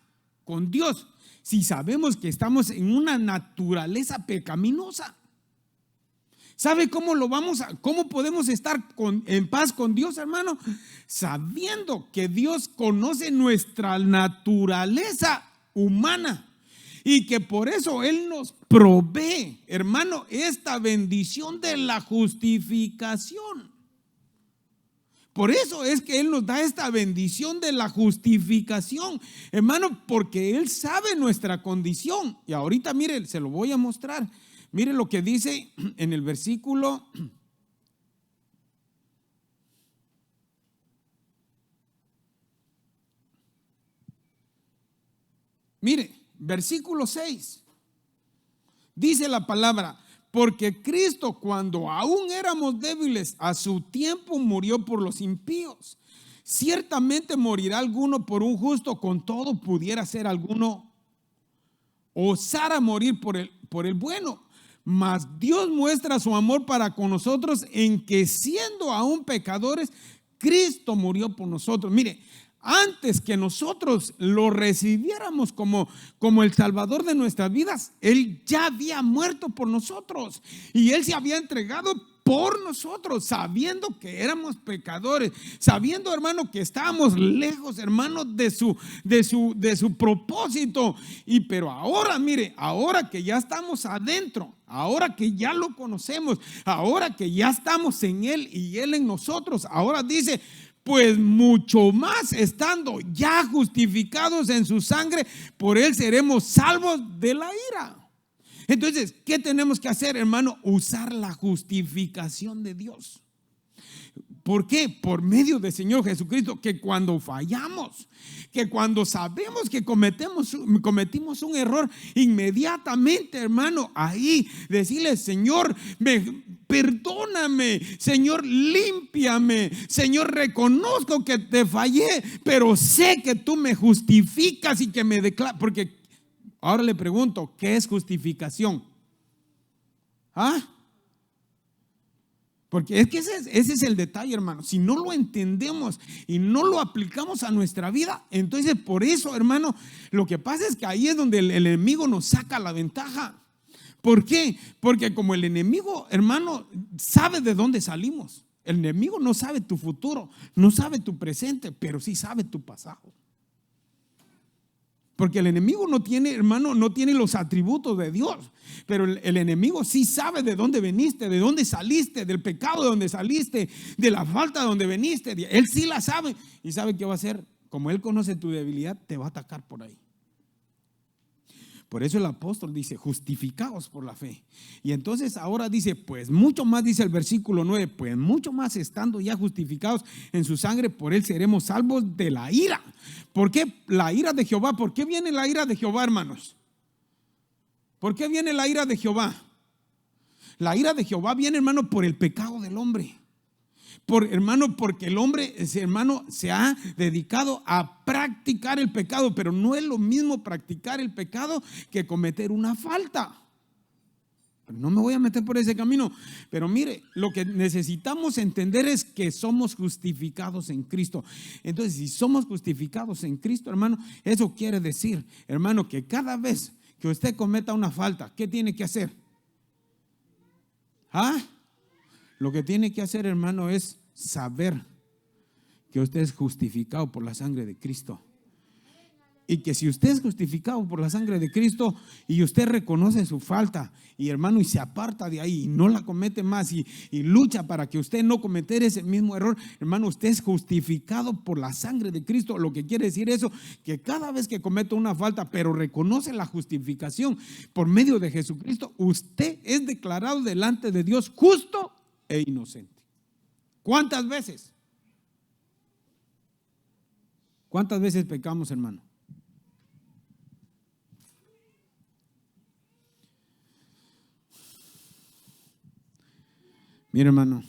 con Dios si sabemos que estamos en una naturaleza pecaminosa? ¿Sabe cómo podemos estar en paz con Dios, hermano? Sabiendo que Dios conoce nuestra naturaleza humana y que por eso Él nos provee, hermano, esta bendición de la justificación. Por eso es que Él nos da esta bendición de la justificación, hermano, porque Él sabe nuestra condición. Y ahorita, mire, se lo voy a mostrar. Mire lo que dice en el versículo. Mire, versículo 6. Dice la palabra: porque Cristo, cuando aún éramos débiles, a su tiempo murió por los impíos. Ciertamente morirá alguno por un justo, con todo pudiera ser alguno osara morir por el bueno. Mas Dios muestra su amor para con nosotros en que, siendo aún pecadores, Cristo murió por nosotros. Mire, antes que nosotros lo recibiéramos como el Salvador de nuestras vidas, Él ya había muerto por nosotros y Él se había entregado por nosotros, sabiendo que éramos pecadores, sabiendo, hermano, que estábamos lejos, hermano, de su propósito. Pero ahora, mire, ahora que ya estamos adentro, ahora que ya lo conocemos, ahora que ya estamos en Él y Él en nosotros, ahora dice: pues mucho más, estando ya justificados en su sangre, por Él seremos salvos de la ira. Entonces, ¿qué tenemos que hacer, hermano? Usar la justificación de Dios. ¿Por qué? Por medio del Señor Jesucristo, que cuando fallamos, que cuando sabemos que cometimos un error, inmediatamente, hermano, ahí decirle: Señor, perdóname, Señor, límpiame, Señor, reconozco que te fallé, pero sé que tú me justificas y que me declaras. Porque ahora le pregunto, ¿qué es justificación? Porque es que ese es el detalle, hermano. Si no lo entendemos y no lo aplicamos a nuestra vida, entonces por eso, hermano, lo que pasa es que ahí es donde el enemigo nos saca la ventaja. ¿Por qué? Porque como el enemigo, hermano, sabe de dónde salimos. El enemigo no sabe tu futuro, no sabe tu presente, pero sí sabe tu pasado. Porque el enemigo no tiene, hermano, no tiene los atributos de Dios. Pero el enemigo sí sabe de dónde veniste, de dónde saliste, del pecado de donde saliste, de la falta de donde veniste. Él sí la sabe. Y sabe qué va a hacer. Como Él conoce tu debilidad, te va a atacar por ahí. Por eso el apóstol dice: justificados por la fe. Y entonces ahora dice: pues mucho más, dice el versículo 9, pues mucho más, estando ya justificados en su sangre, por Él seremos salvos de la ira. ¿Por qué la ira de Jehová? ¿Por qué viene la ira de Jehová, hermanos? ¿Por qué viene la ira de Jehová? La ira de Jehová viene, hermano, por el pecado del hombre. Porque el hombre, hermano, se ha dedicado a practicar el pecado, pero no es lo mismo practicar el pecado que cometer una falta. No me voy a meter por ese camino. Pero mire, lo que necesitamos entender es que somos justificados en Cristo. Entonces, si somos justificados en Cristo, hermano, eso quiere decir, hermano, que cada vez que usted cometa una falta, ¿qué tiene que hacer? Lo que tiene que hacer, hermano, es saber que usted es justificado por la sangre de Cristo. Y que si usted es justificado por la sangre de Cristo y usted reconoce su falta y, hermano, y se aparta de ahí y no la comete más y lucha para que usted no cometer ese mismo error, hermano, usted es justificado por la sangre de Cristo. Lo que quiere decir eso, que cada vez que cometa una falta, pero reconoce la justificación por medio de Jesucristo, usted es declarado delante de Dios justo e inocente. ¿Cuántas veces? ¿Cuántas veces pecamos, hermano? Mira, hermano,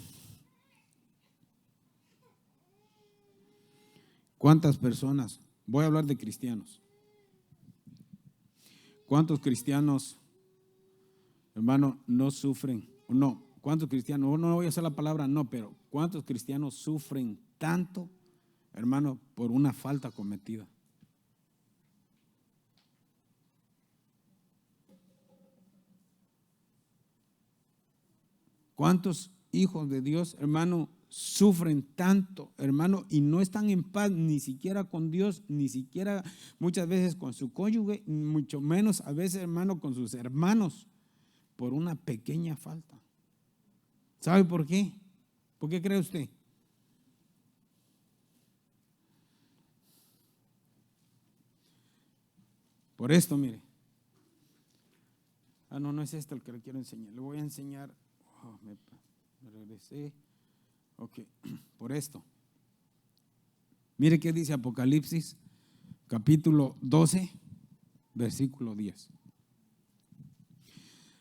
¿cuántas personas? Voy a hablar de cristianos. ¿Cuántos cristianos, hermano, no sufren? No, ¿cuántos cristianos? No voy a usar la palabra no, pero ¿cuántos cristianos sufren tanto, hermano, por una falta cometida? ¿Cuántos hijos de Dios, hermano, sufren tanto, hermano, y no están en paz ni siquiera con Dios, ni siquiera muchas veces con su cónyuge, mucho menos a veces, hermano, con sus hermanos, por una pequeña falta? ¿Sabe por qué? ¿Por qué cree usted? Por esto, mire. No es esto el que le quiero enseñar. Le voy a enseñar. Me regresé. Ok, por esto. Mire qué dice Apocalipsis, capítulo 12, versículo 10.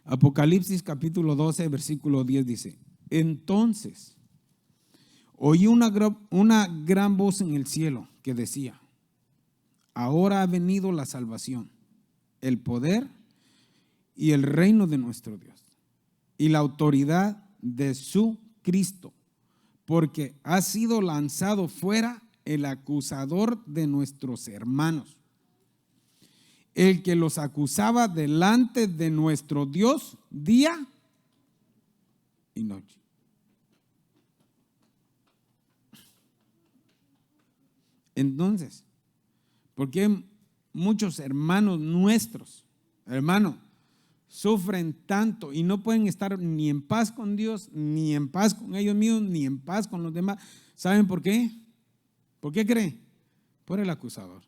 Apocalipsis, capítulo 12, versículo 10 dice: entonces oí una gran voz en el cielo que decía: ahora ha venido la salvación, el poder y el reino de nuestro Dios y la autoridad de su Cristo, porque ha sido lanzado fuera el acusador de nuestros hermanos, el que los acusaba delante de nuestro Dios día y noche. Entonces, ¿por qué muchos hermanos nuestros, hermano, sufren tanto y no pueden estar ni en paz con Dios, ni en paz con ellos mismos, ni en paz con los demás? ¿Saben por qué? ¿Por qué cree? Por el acusador.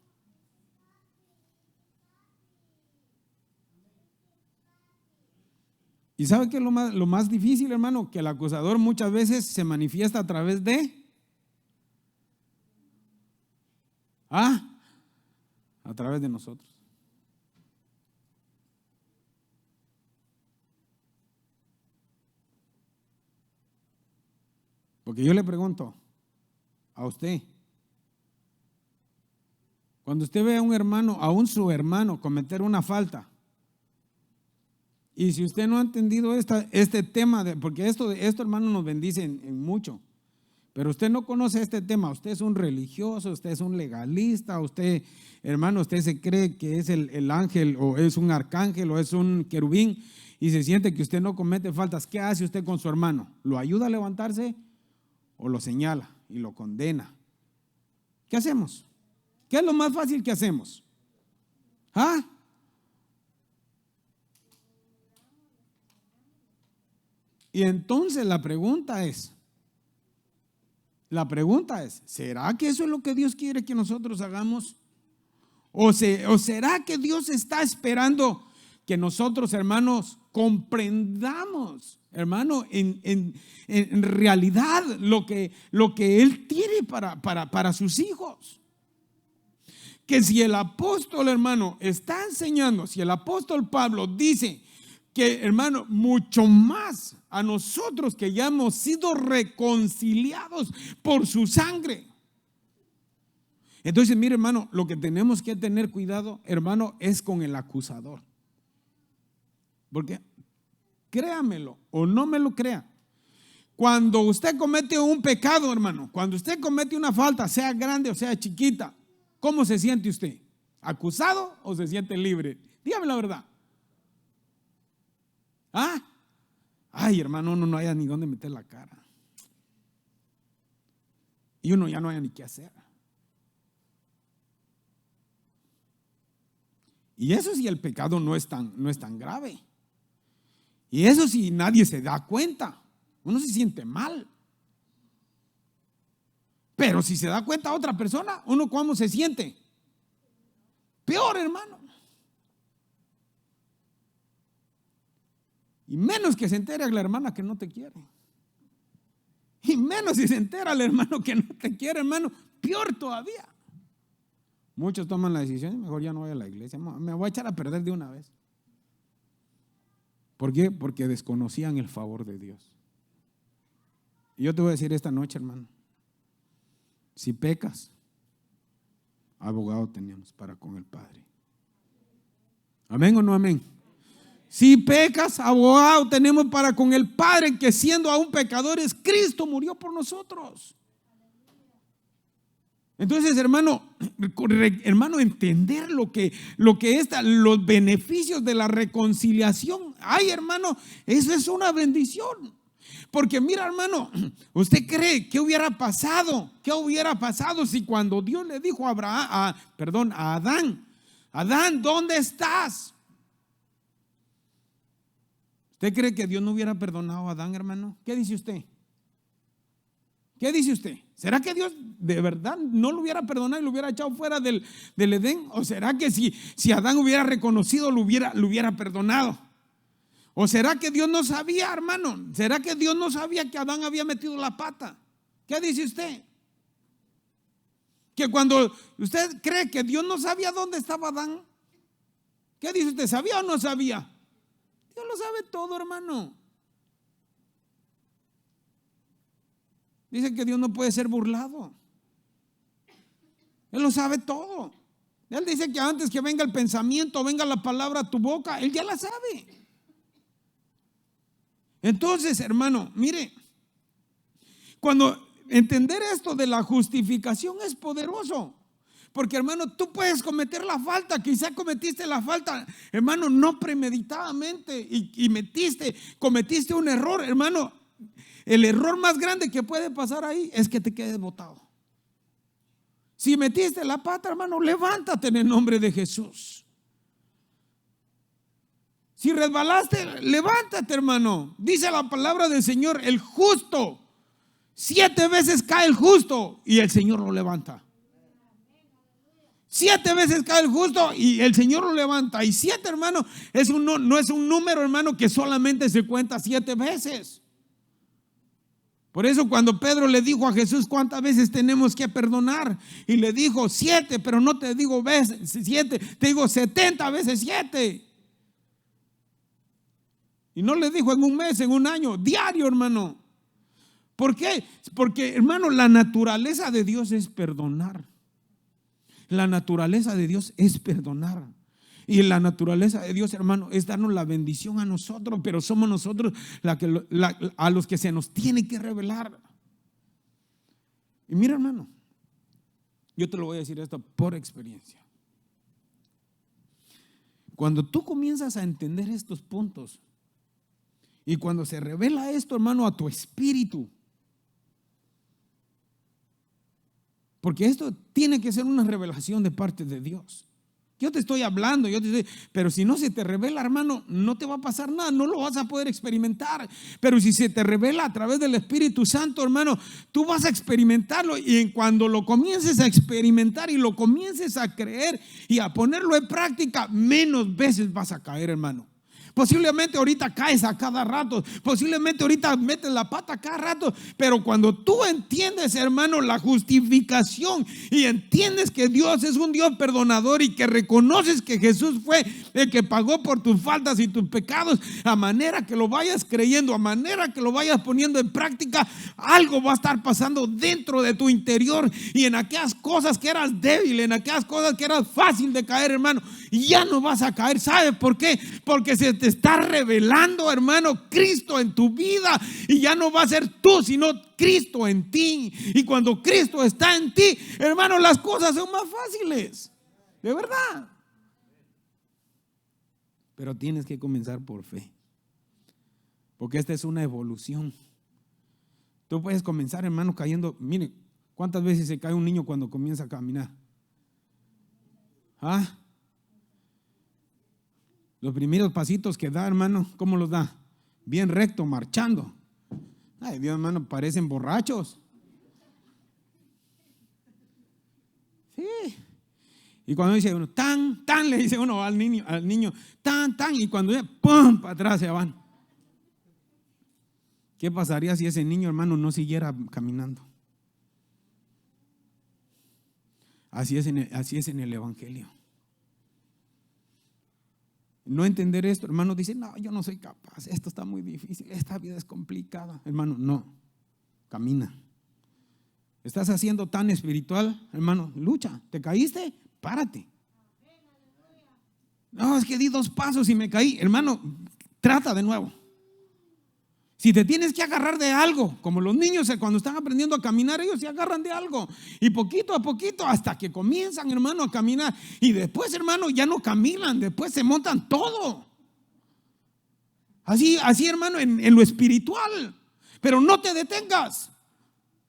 ¿Y sabe qué es lo más difícil, hermano? Que el acusador muchas veces se manifiesta a través de a través de nosotros. Porque yo le pregunto a usted, cuando usted ve a un hermano, aún su hermano, cometer una falta, y si usted no ha entendido este tema, porque esto hermano nos bendice en mucho, pero usted no conoce este tema, usted es un religioso, usted es un legalista, usted, hermano, usted se cree que es el ángel o es un arcángel o es un querubín y se siente que usted no comete faltas. ¿Qué hace usted con su hermano? ¿Lo ayuda a levantarse o lo señala y lo condena? ¿Qué hacemos? ¿Qué es lo más fácil que hacemos? Y entonces la pregunta es, ¿será que eso es lo que Dios quiere que nosotros hagamos? ¿O será que Dios está esperando que nosotros, hermanos, comprendamos, hermano, en realidad lo que Él tiene para sus hijos? Que si el apóstol, hermano, está enseñando, si el apóstol Pablo dice que, hermano, mucho más a nosotros que ya hemos sido reconciliados por su sangre. Entonces, mire, hermano, lo que tenemos que tener cuidado, hermano, es con el acusador. ¿Por qué? créamelo o no me lo crea. Cuando usted comete un pecado, hermano, cuando usted comete una falta, sea grande o sea chiquita, ¿cómo se siente usted? ¿Acusado o se siente libre? Dígame la verdad. ¿Ah? Ay, hermano, uno no haya ni dónde meter la cara. Y uno ya no haya ni qué hacer. Y eso si el pecado no es tan grave. Y eso si nadie se da cuenta. Uno se siente mal. Pero si se da cuenta otra persona, ¿uno cómo se siente? Peor, hermano. Y menos que se entere la hermana que no te quiere. Y menos si se entera el hermano que no te quiere, hermano, peor todavía. Muchos toman la decisión, mejor ya no voy a la iglesia, me voy a echar a perder de una vez. ¿Por qué? Porque desconocían el favor de Dios. Y yo te voy a decir esta noche, hermano, si pecas, abogado tenemos para con el Padre. ¿Amén o no amén? Si pecas, abogado tenemos para con el Padre, que siendo aún pecadores, Cristo murió por nosotros. Entonces, hermano, entender lo que los beneficios de la reconciliación. Ay, hermano, eso es una bendición. Porque mira, hermano, ¿usted cree qué hubiera pasado? ¿Qué hubiera pasado si cuando Dios le dijo a Adán, Adán, ¿dónde estás? ¿Usted cree que Dios no hubiera perdonado a Adán, hermano? ¿Qué dice usted? ¿Qué dice usted? ¿Será que Dios de verdad no lo hubiera perdonado y lo hubiera echado fuera del Edén? ¿O será que si Adán hubiera reconocido lo hubiera perdonado? ¿O será que Dios no sabía, hermano? ¿Será que Dios no sabía que Adán había metido la pata? ¿Qué dice usted? Que cuando usted cree que Dios no sabía dónde estaba Adán, ¿qué dice usted? ¿Sabía o no sabía? Dios lo sabe todo, hermano. Dice que Dios no puede ser burlado. Él lo sabe todo. Él dice que antes que venga el pensamiento, venga la palabra a tu boca, Él ya la sabe. Entonces, hermano, mire, cuando entender esto de la justificación es poderoso. Porque, hermano, tú puedes cometer la falta. Quizá cometiste la falta, hermano, no premeditadamente y cometiste un error, hermano. El error más grande que puede pasar ahí es que te quedes botado. Si metiste la pata, hermano, levántate en el nombre de Jesús. Si resbalaste, levántate, hermano. Dice la palabra del Señor, el justo, 7 veces cae el justo y el Señor lo levanta. 7 veces cae el justo y el Señor lo levanta. Y 7, hermano, no es un número, hermano, que solamente se cuenta 7 veces. Por eso cuando Pedro le dijo a Jesús cuántas veces tenemos que perdonar, y le dijo 7, pero no te digo veces 7, te digo 70 veces 7. Y no le dijo en un mes, en un año, diario, hermano. ¿Por qué? Porque, hermano, la naturaleza de Dios es perdonar. La naturaleza de Dios es perdonar. Y la naturaleza de Dios, hermano, es darnos la bendición a nosotros, pero somos nosotros a los que se nos tiene que revelar. Y mira, hermano, yo te lo voy a decir esto por experiencia. Cuando tú comienzas a entender estos puntos y cuando se revela esto, hermano, a tu espíritu, porque esto tiene que ser una revelación de parte de Dios. Yo te estoy hablando, pero si no se te revela, hermano, no te va a pasar nada, no lo vas a poder experimentar. Pero si se te revela a través del Espíritu Santo, hermano, tú vas a experimentarlo, y cuando lo comiences a experimentar y lo comiences a creer y a ponerlo en práctica, menos veces vas a caer, hermano. Posiblemente ahorita caes a cada rato, posiblemente ahorita metes la pata a cada rato, pero cuando tú entiendes, hermano, la justificación y entiendes que Dios es un Dios perdonador y que reconoces que Jesús fue el que pagó por tus faltas y tus pecados, a manera que lo vayas creyendo, a manera que lo vayas poniendo en práctica, algo va a estar pasando dentro de tu interior, y en aquellas cosas que eras débil, en aquellas cosas que eras fácil de caer, hermano, y ya no vas a caer. ¿Sabe por qué? Porque se te está revelando, hermano, Cristo en tu vida, y ya no va a ser tú, sino Cristo en ti. Y cuando Cristo está en ti, hermano, las cosas son más fáciles, de verdad. Pero tienes que comenzar por fe, porque esta es una evolución. Tú puedes comenzar, hermano, cayendo. Mire, ¿cuántas veces se cae un niño cuando comienza a caminar? ¿Ah? Los primeros pasitos que da, hermano, ¿cómo los da? Bien recto, marchando. Ay, Dios, hermano, parecen borrachos. Sí. Y cuando dice uno, tan, le dice uno al niño, tan, y cuando dice, ¡pum!, para atrás se van. ¿Qué pasaría si ese niño, hermano, no siguiera caminando? Así es en el Evangelio. No entender esto, hermano, dice, no, yo no soy capaz, esto está muy difícil, esta vida es complicada. Hermano, no, camina. ¿Estás haciendo tan espiritual? Hermano, lucha. ¿Te caíste? Párate. No, es que di 2 pasos y me caí. Hermano, trata de nuevo. Si te tienes que agarrar de algo, como los niños cuando están aprendiendo a caminar, ellos se agarran de algo, y poquito a poquito hasta que comienzan, hermano, a caminar, y después, hermano, ya no caminan, después se montan todo. Así, hermano, en lo espiritual. Pero no te detengas.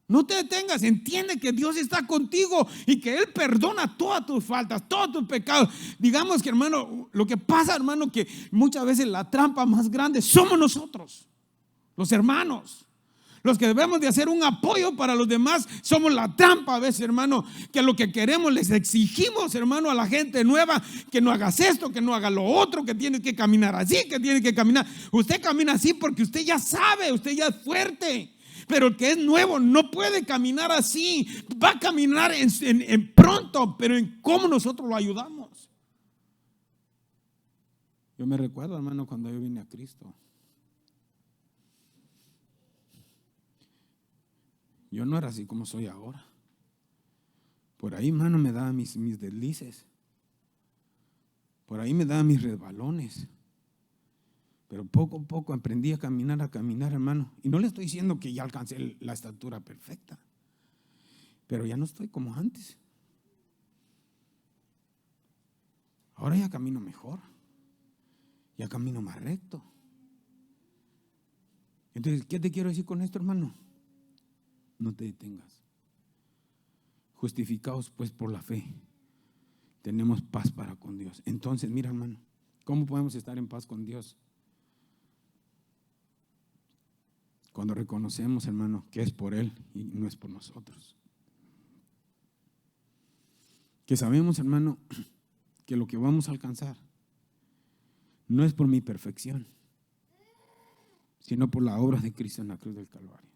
No te detengas, entiende que Dios está contigo y que Él perdona todas tus faltas, todos tus pecados. Digamos que, hermano, lo que pasa, hermano, que muchas veces la trampa más grande somos nosotros, los hermanos. Los que debemos de hacer un apoyo para los demás somos la trampa a veces, hermano, que lo que queremos les exigimos, hermano, a la gente nueva, que no hagas esto, que no haga lo otro, que tienes que caminar así, que tienes que caminar. Usted camina así porque usted ya sabe, usted ya es fuerte. Pero el que es nuevo no puede caminar así. Va a caminar en pronto, pero en cómo nosotros lo ayudamos. Yo me recuerdo, hermano, cuando yo vine a Cristo. Yo no era así como soy ahora. Por ahí, hermano, me daba mis deslices. Por ahí me daba mis resbalones. Pero poco a poco aprendí a caminar, hermano. Y no le estoy diciendo que ya alcancé la estatura perfecta, pero ya no estoy como antes. Ahora ya camino mejor, ya camino más recto. Entonces, ¿qué te quiero decir con esto, hermano? No te detengas. Justificados pues por la fe, tenemos paz para con Dios. Entonces, mira, hermano, ¿cómo podemos estar en paz con Dios? Cuando reconocemos, hermano, que es por Él y no es por nosotros. Que sabemos, hermano, que lo que vamos a alcanzar no es por mi perfección, sino por la obra de Cristo en la cruz del Calvario.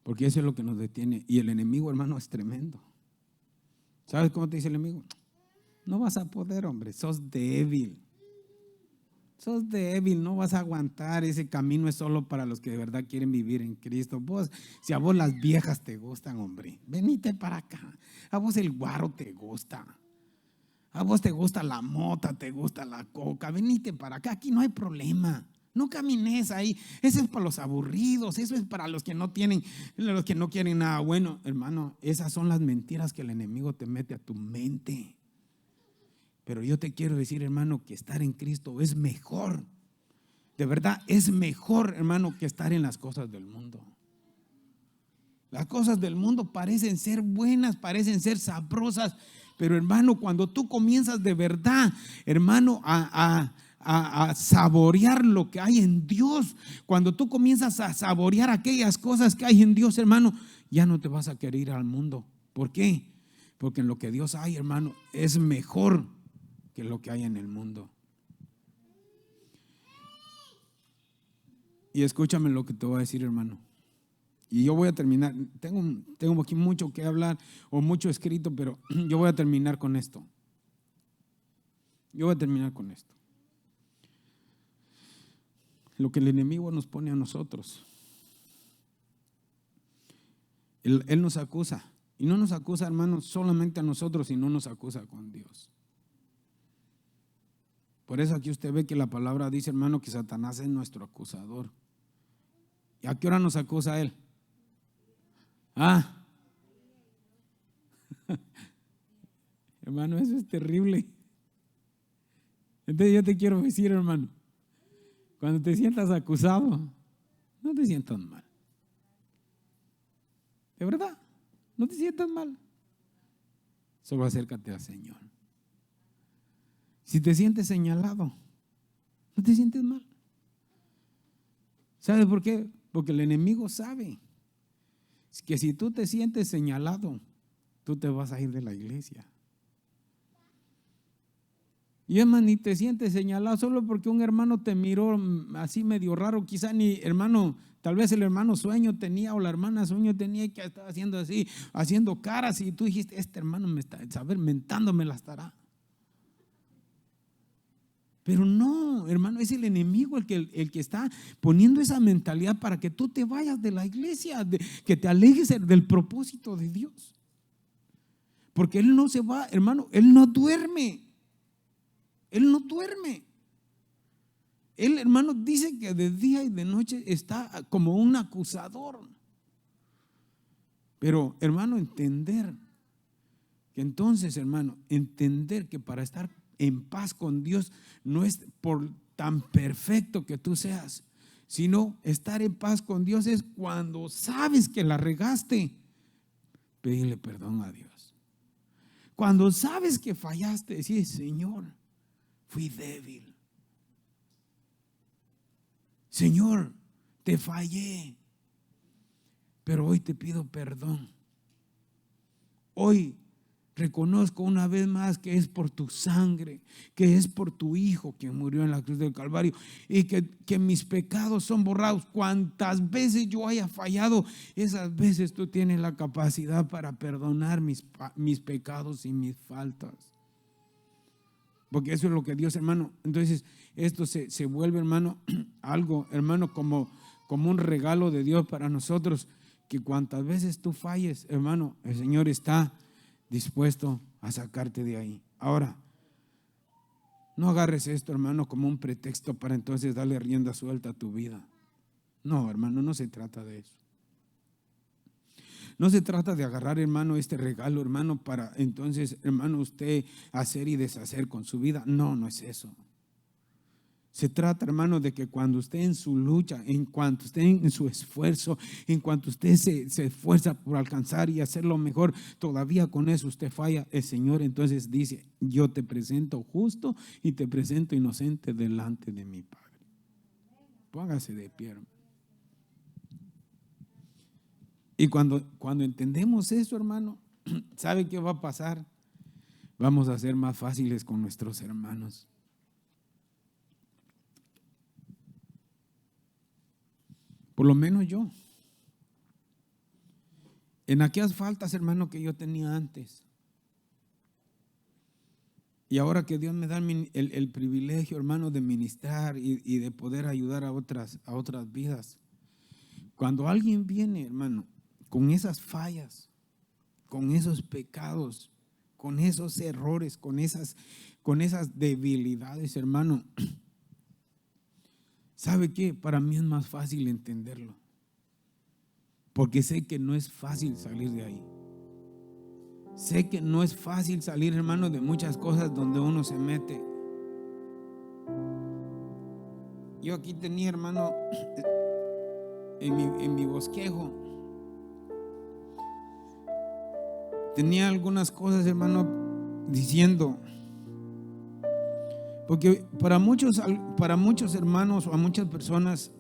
Porque eso es lo que nos detiene. Y el enemigo, hermano, es tremendo. ¿Sabes cómo te dice el enemigo? No vas a poder, hombre, sos débil. Sos débil, no vas a aguantar. Ese camino es solo para los que de verdad quieren vivir en Cristo. Si a vos las viejas te gustan, hombre, venite para acá. A vos el guaro te gusta. A vos te gusta la mota, te gusta la coca. Venite para acá, aquí no hay problema. No camines ahí. Eso es para los aburridos. Eso es para los que no quieren nada bueno. Hermano, esas son las mentiras que el enemigo te mete a tu mente. Pero yo te quiero decir, hermano, que estar en Cristo es mejor. De verdad, es mejor, hermano, que estar en las cosas del mundo. Las cosas del mundo parecen ser buenas, parecen ser sabrosas, pero, hermano, cuando tú comienzas de verdad, hermano, a saborear lo que hay en Dios, cuando tú comienzas a saborear aquellas cosas que hay en Dios, hermano, ya no te vas a querer ir al mundo. ¿Por qué? Porque en lo que Dios hay, hermano, es mejor que lo que hay en el mundo. Y escúchame lo que te voy a decir, hermano. Y yo voy a terminar. Tengo aquí mucho que hablar o mucho escrito, pero yo voy a terminar con esto. Lo que el enemigo nos pone a nosotros. Él nos acusa Y no nos acusa, hermano, solamente a nosotros, sino nos acusa con Dios. Por eso aquí usted ve que la palabra dice, hermano, que Satanás es nuestro acusador. ¿Y a qué hora nos acusa él? Hermano, eso es terrible. Entonces yo te quiero decir, hermano, cuando te sientas acusado, no te sientas mal. De verdad, no te sientas mal. Solo acércate al Señor. Si te sientes señalado, no te sientes mal. ¿Sabes por qué? Porque el enemigo sabe que si tú te sientes señalado, tú te vas a ir de la iglesia. Y hermano, ni te sientes señalado solo porque un hermano te miró así medio raro, quizá ni hermano, tal vez el hermano sueño tenía o la hermana sueño tenía que estar haciendo así, haciendo caras y tú dijiste, este hermano me está, saber, mentándome la estará. Pero no, hermano, es el enemigo el que está poniendo esa mentalidad para que tú te vayas de la iglesia, que te alejes del propósito de Dios. Porque Él no se va, hermano, Él no duerme. Él no duerme. Él, hermano, dice que de día y de noche está como un acusador. Pero, hermano, entender que entonces, hermano, entender que para estar en paz con Dios no es por tan perfecto que tú seas, sino estar en paz con Dios es cuando sabes que la regaste, pedirle perdón a Dios. Cuando sabes que fallaste, decir, Señor, fui débil. Señor, te fallé, pero hoy te pido perdón. Hoy reconozco una vez más que es por tu sangre, que es por tu Hijo quien murió en la cruz del Calvario y que mis pecados son borrados. Cuantas veces yo haya fallado, esas veces tú tienes la capacidad para perdonar mis pecados y mis faltas. Porque eso es lo que Dios, hermano, entonces esto se vuelve, hermano, algo, hermano, como un regalo de Dios para nosotros, que cuantas veces tú falles, hermano, el Señor está dispuesto a sacarte de ahí. Ahora, no agarres esto, hermano, como un pretexto para entonces darle rienda suelta a tu vida. No, hermano, no se trata de eso. No se trata de agarrar, hermano, este regalo, hermano, para entonces, hermano, usted hacer y deshacer con su vida. No, no es eso. Se trata, hermano, de que cuando usted en su lucha, en cuanto usted en su esfuerzo, en cuanto usted se esfuerza por alcanzar y hacer lo mejor, todavía con eso usted falla, el Señor entonces dice, yo te presento justo y te presento inocente delante de mi Padre. Póngase de pie, hermano. Y cuando entendemos eso, hermano, ¿sabe qué va a pasar? Vamos a ser más fáciles con nuestros hermanos. Por lo menos yo. En aquellas faltas, hermano, que yo tenía antes. Y ahora que Dios me da el privilegio, hermano, de ministrar y de poder ayudar a otras vidas. Cuando alguien viene, hermano, con esas fallas, con esos pecados, con esos errores, con esas debilidades, hermano, ¿sabe qué? Para mí es más fácil entenderlo, porque sé que no es fácil salir de ahí. Sé que no es fácil salir, hermano, de muchas cosas donde uno se mete. Yo aquí tenía, hermano, en mi bosquejo, tenía algunas cosas, hermano, diciendo, porque para muchos hermanos o a muchas personas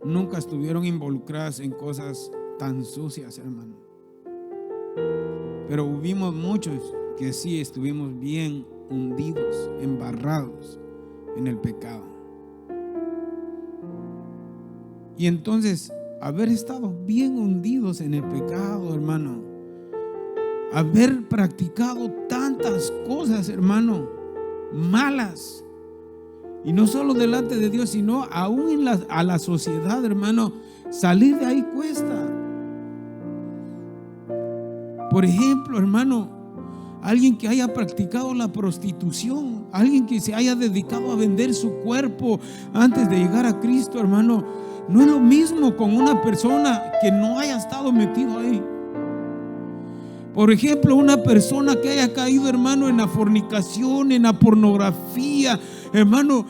nunca estuvieron involucradas en cosas tan sucias, hermano. Pero hubimos muchos que sí estuvimos bien hundidos, embarrados en el pecado. Y entonces, haber estado bien hundidos en el pecado, hermano, haber practicado tantas cosas, hermano, malas, y no solo delante de Dios, sino aún a la sociedad, hermano, salir de ahí cuesta. Por ejemplo, hermano, alguien que haya practicado la prostitución, alguien que se haya dedicado a vender su cuerpo antes de llegar a Cristo, hermano, no es lo mismo con una persona que no haya estado metido ahí. Por ejemplo, una persona que haya caído, hermano, en la fornicación, en la pornografía, hermano,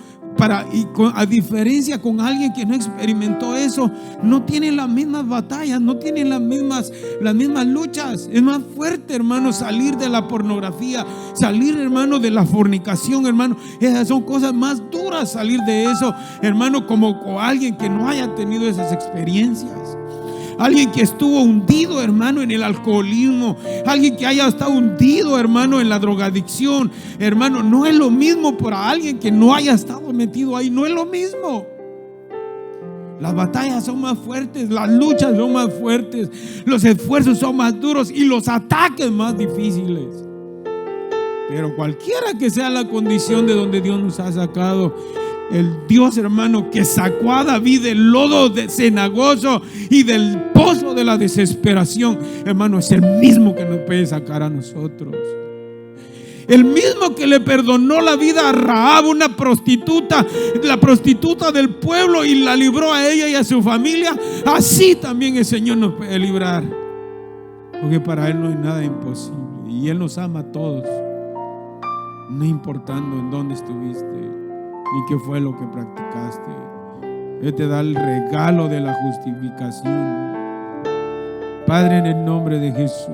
a diferencia con alguien que no experimentó eso, no tiene las mismas batallas, no tiene las mismas luchas. Es más fuerte, hermano, salir de la pornografía, salir, hermano, de la fornicación, hermano. Esas son cosas más duras, salir de eso, hermano, como alguien que no haya tenido esas experiencias. Alguien que estuvo hundido, hermano, en el alcoholismo, alguien que haya estado hundido, hermano, en la drogadicción, hermano, no es lo mismo para alguien que no haya estado metido ahí. No es lo mismo. Las batallas son más fuertes, las luchas son más fuertes, los esfuerzos son más duros y los ataques más difíciles. Pero cualquiera que sea la condición de donde Dios nos ha sacado, el Dios, hermano, que sacó a David del lodo cenagoso y del pozo de la desesperación, hermano, es el mismo que nos puede sacar a nosotros. El mismo que le perdonó la vida a Rahab, una prostituta, la prostituta del pueblo, y la libró a ella y a su familia, así también el Señor nos puede librar, porque para Él no hay nada imposible y Él nos ama a todos, no importando en dónde estuviste ni qué fue lo que practicaste. Él te da el regalo de la justificación. Padre, en el nombre de Jesús,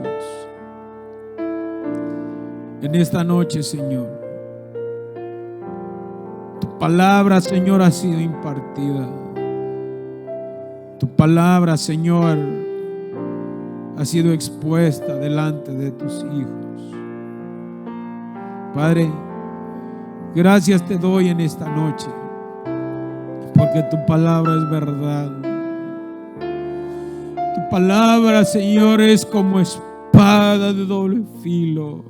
en esta noche, Señor, tu palabra, Señor, ha sido impartida. Tu palabra, Señor, ha sido expuesta delante de tus hijos. Padre, gracias te doy en esta noche, porque tu palabra es verdad. Tu palabra, Señor, es como espada de doble filo,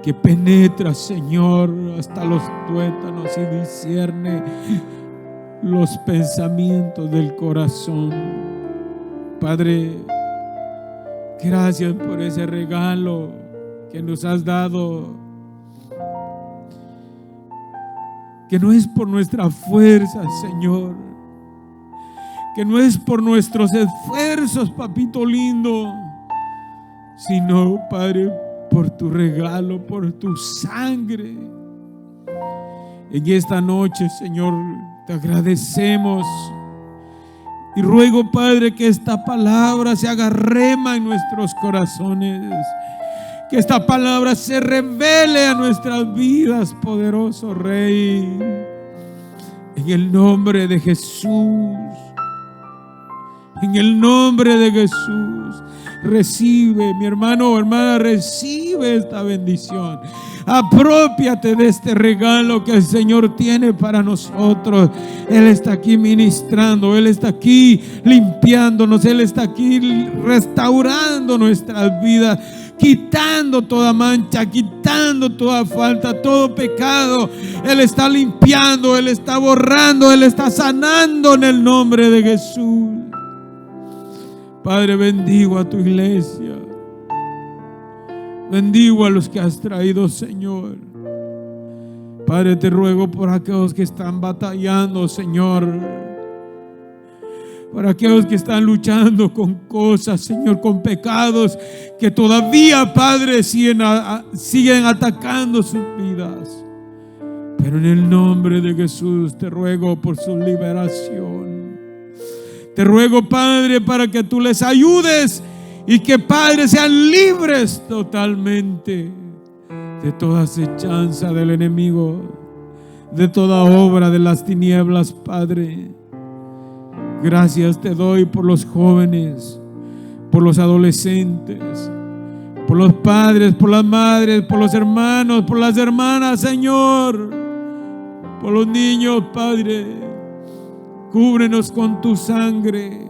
que penetra, Señor, hasta los tuétanos y discierne los pensamientos del corazón. Padre, gracias por ese regalo que nos has dado, que no es por nuestra fuerza, Señor, que no es por nuestros esfuerzos, papito lindo, sino, Padre, por tu regalo, por tu sangre. En esta noche, Señor, te agradecemos y ruego, Padre, que esta palabra se haga rema en nuestros corazones, que esta palabra se revele a nuestras vidas, poderoso Rey. En el nombre de Jesús, en el nombre de Jesús, recibe, mi hermano o hermana, recibe esta bendición. Aprópiate de este regalo que el Señor tiene para nosotros. Él está aquí ministrando, Él está aquí limpiándonos, Él está aquí restaurando nuestras vidas, quitando toda mancha, quitando toda falta, todo pecado. Él está limpiando, Él está borrando, Él está sanando en el nombre de Jesús. Padre, bendigo a tu iglesia, bendigo a los que has traído, Señor. Padre, te ruego por aquellos que están batallando, Señor, por aquellos que están luchando con cosas, Señor, con pecados que todavía, Padre, siguen atacando sus vidas. Pero en el nombre de Jesús te ruego por su liberación. Te ruego, Padre, para que tú les ayudes y que, Padre, sean libres totalmente de toda acechanza del enemigo, de toda obra de las tinieblas, Padre. Gracias te doy por los jóvenes, por los adolescentes, por los padres, por las madres, por los hermanos, por las hermanas, Señor, por los niños, Padre. Cúbrenos con tu sangre,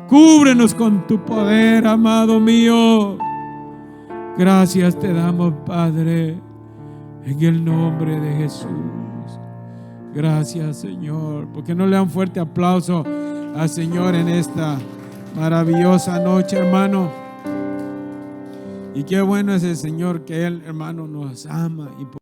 cúbrenos con tu poder, amado mío. Gracias te damos, Padre, en el nombre de Jesús. Gracias, Señor. Porque no le dan fuerte aplauso al Señor en esta maravillosa noche, hermano. Y qué bueno es el Señor que Él, hermano, nos ama y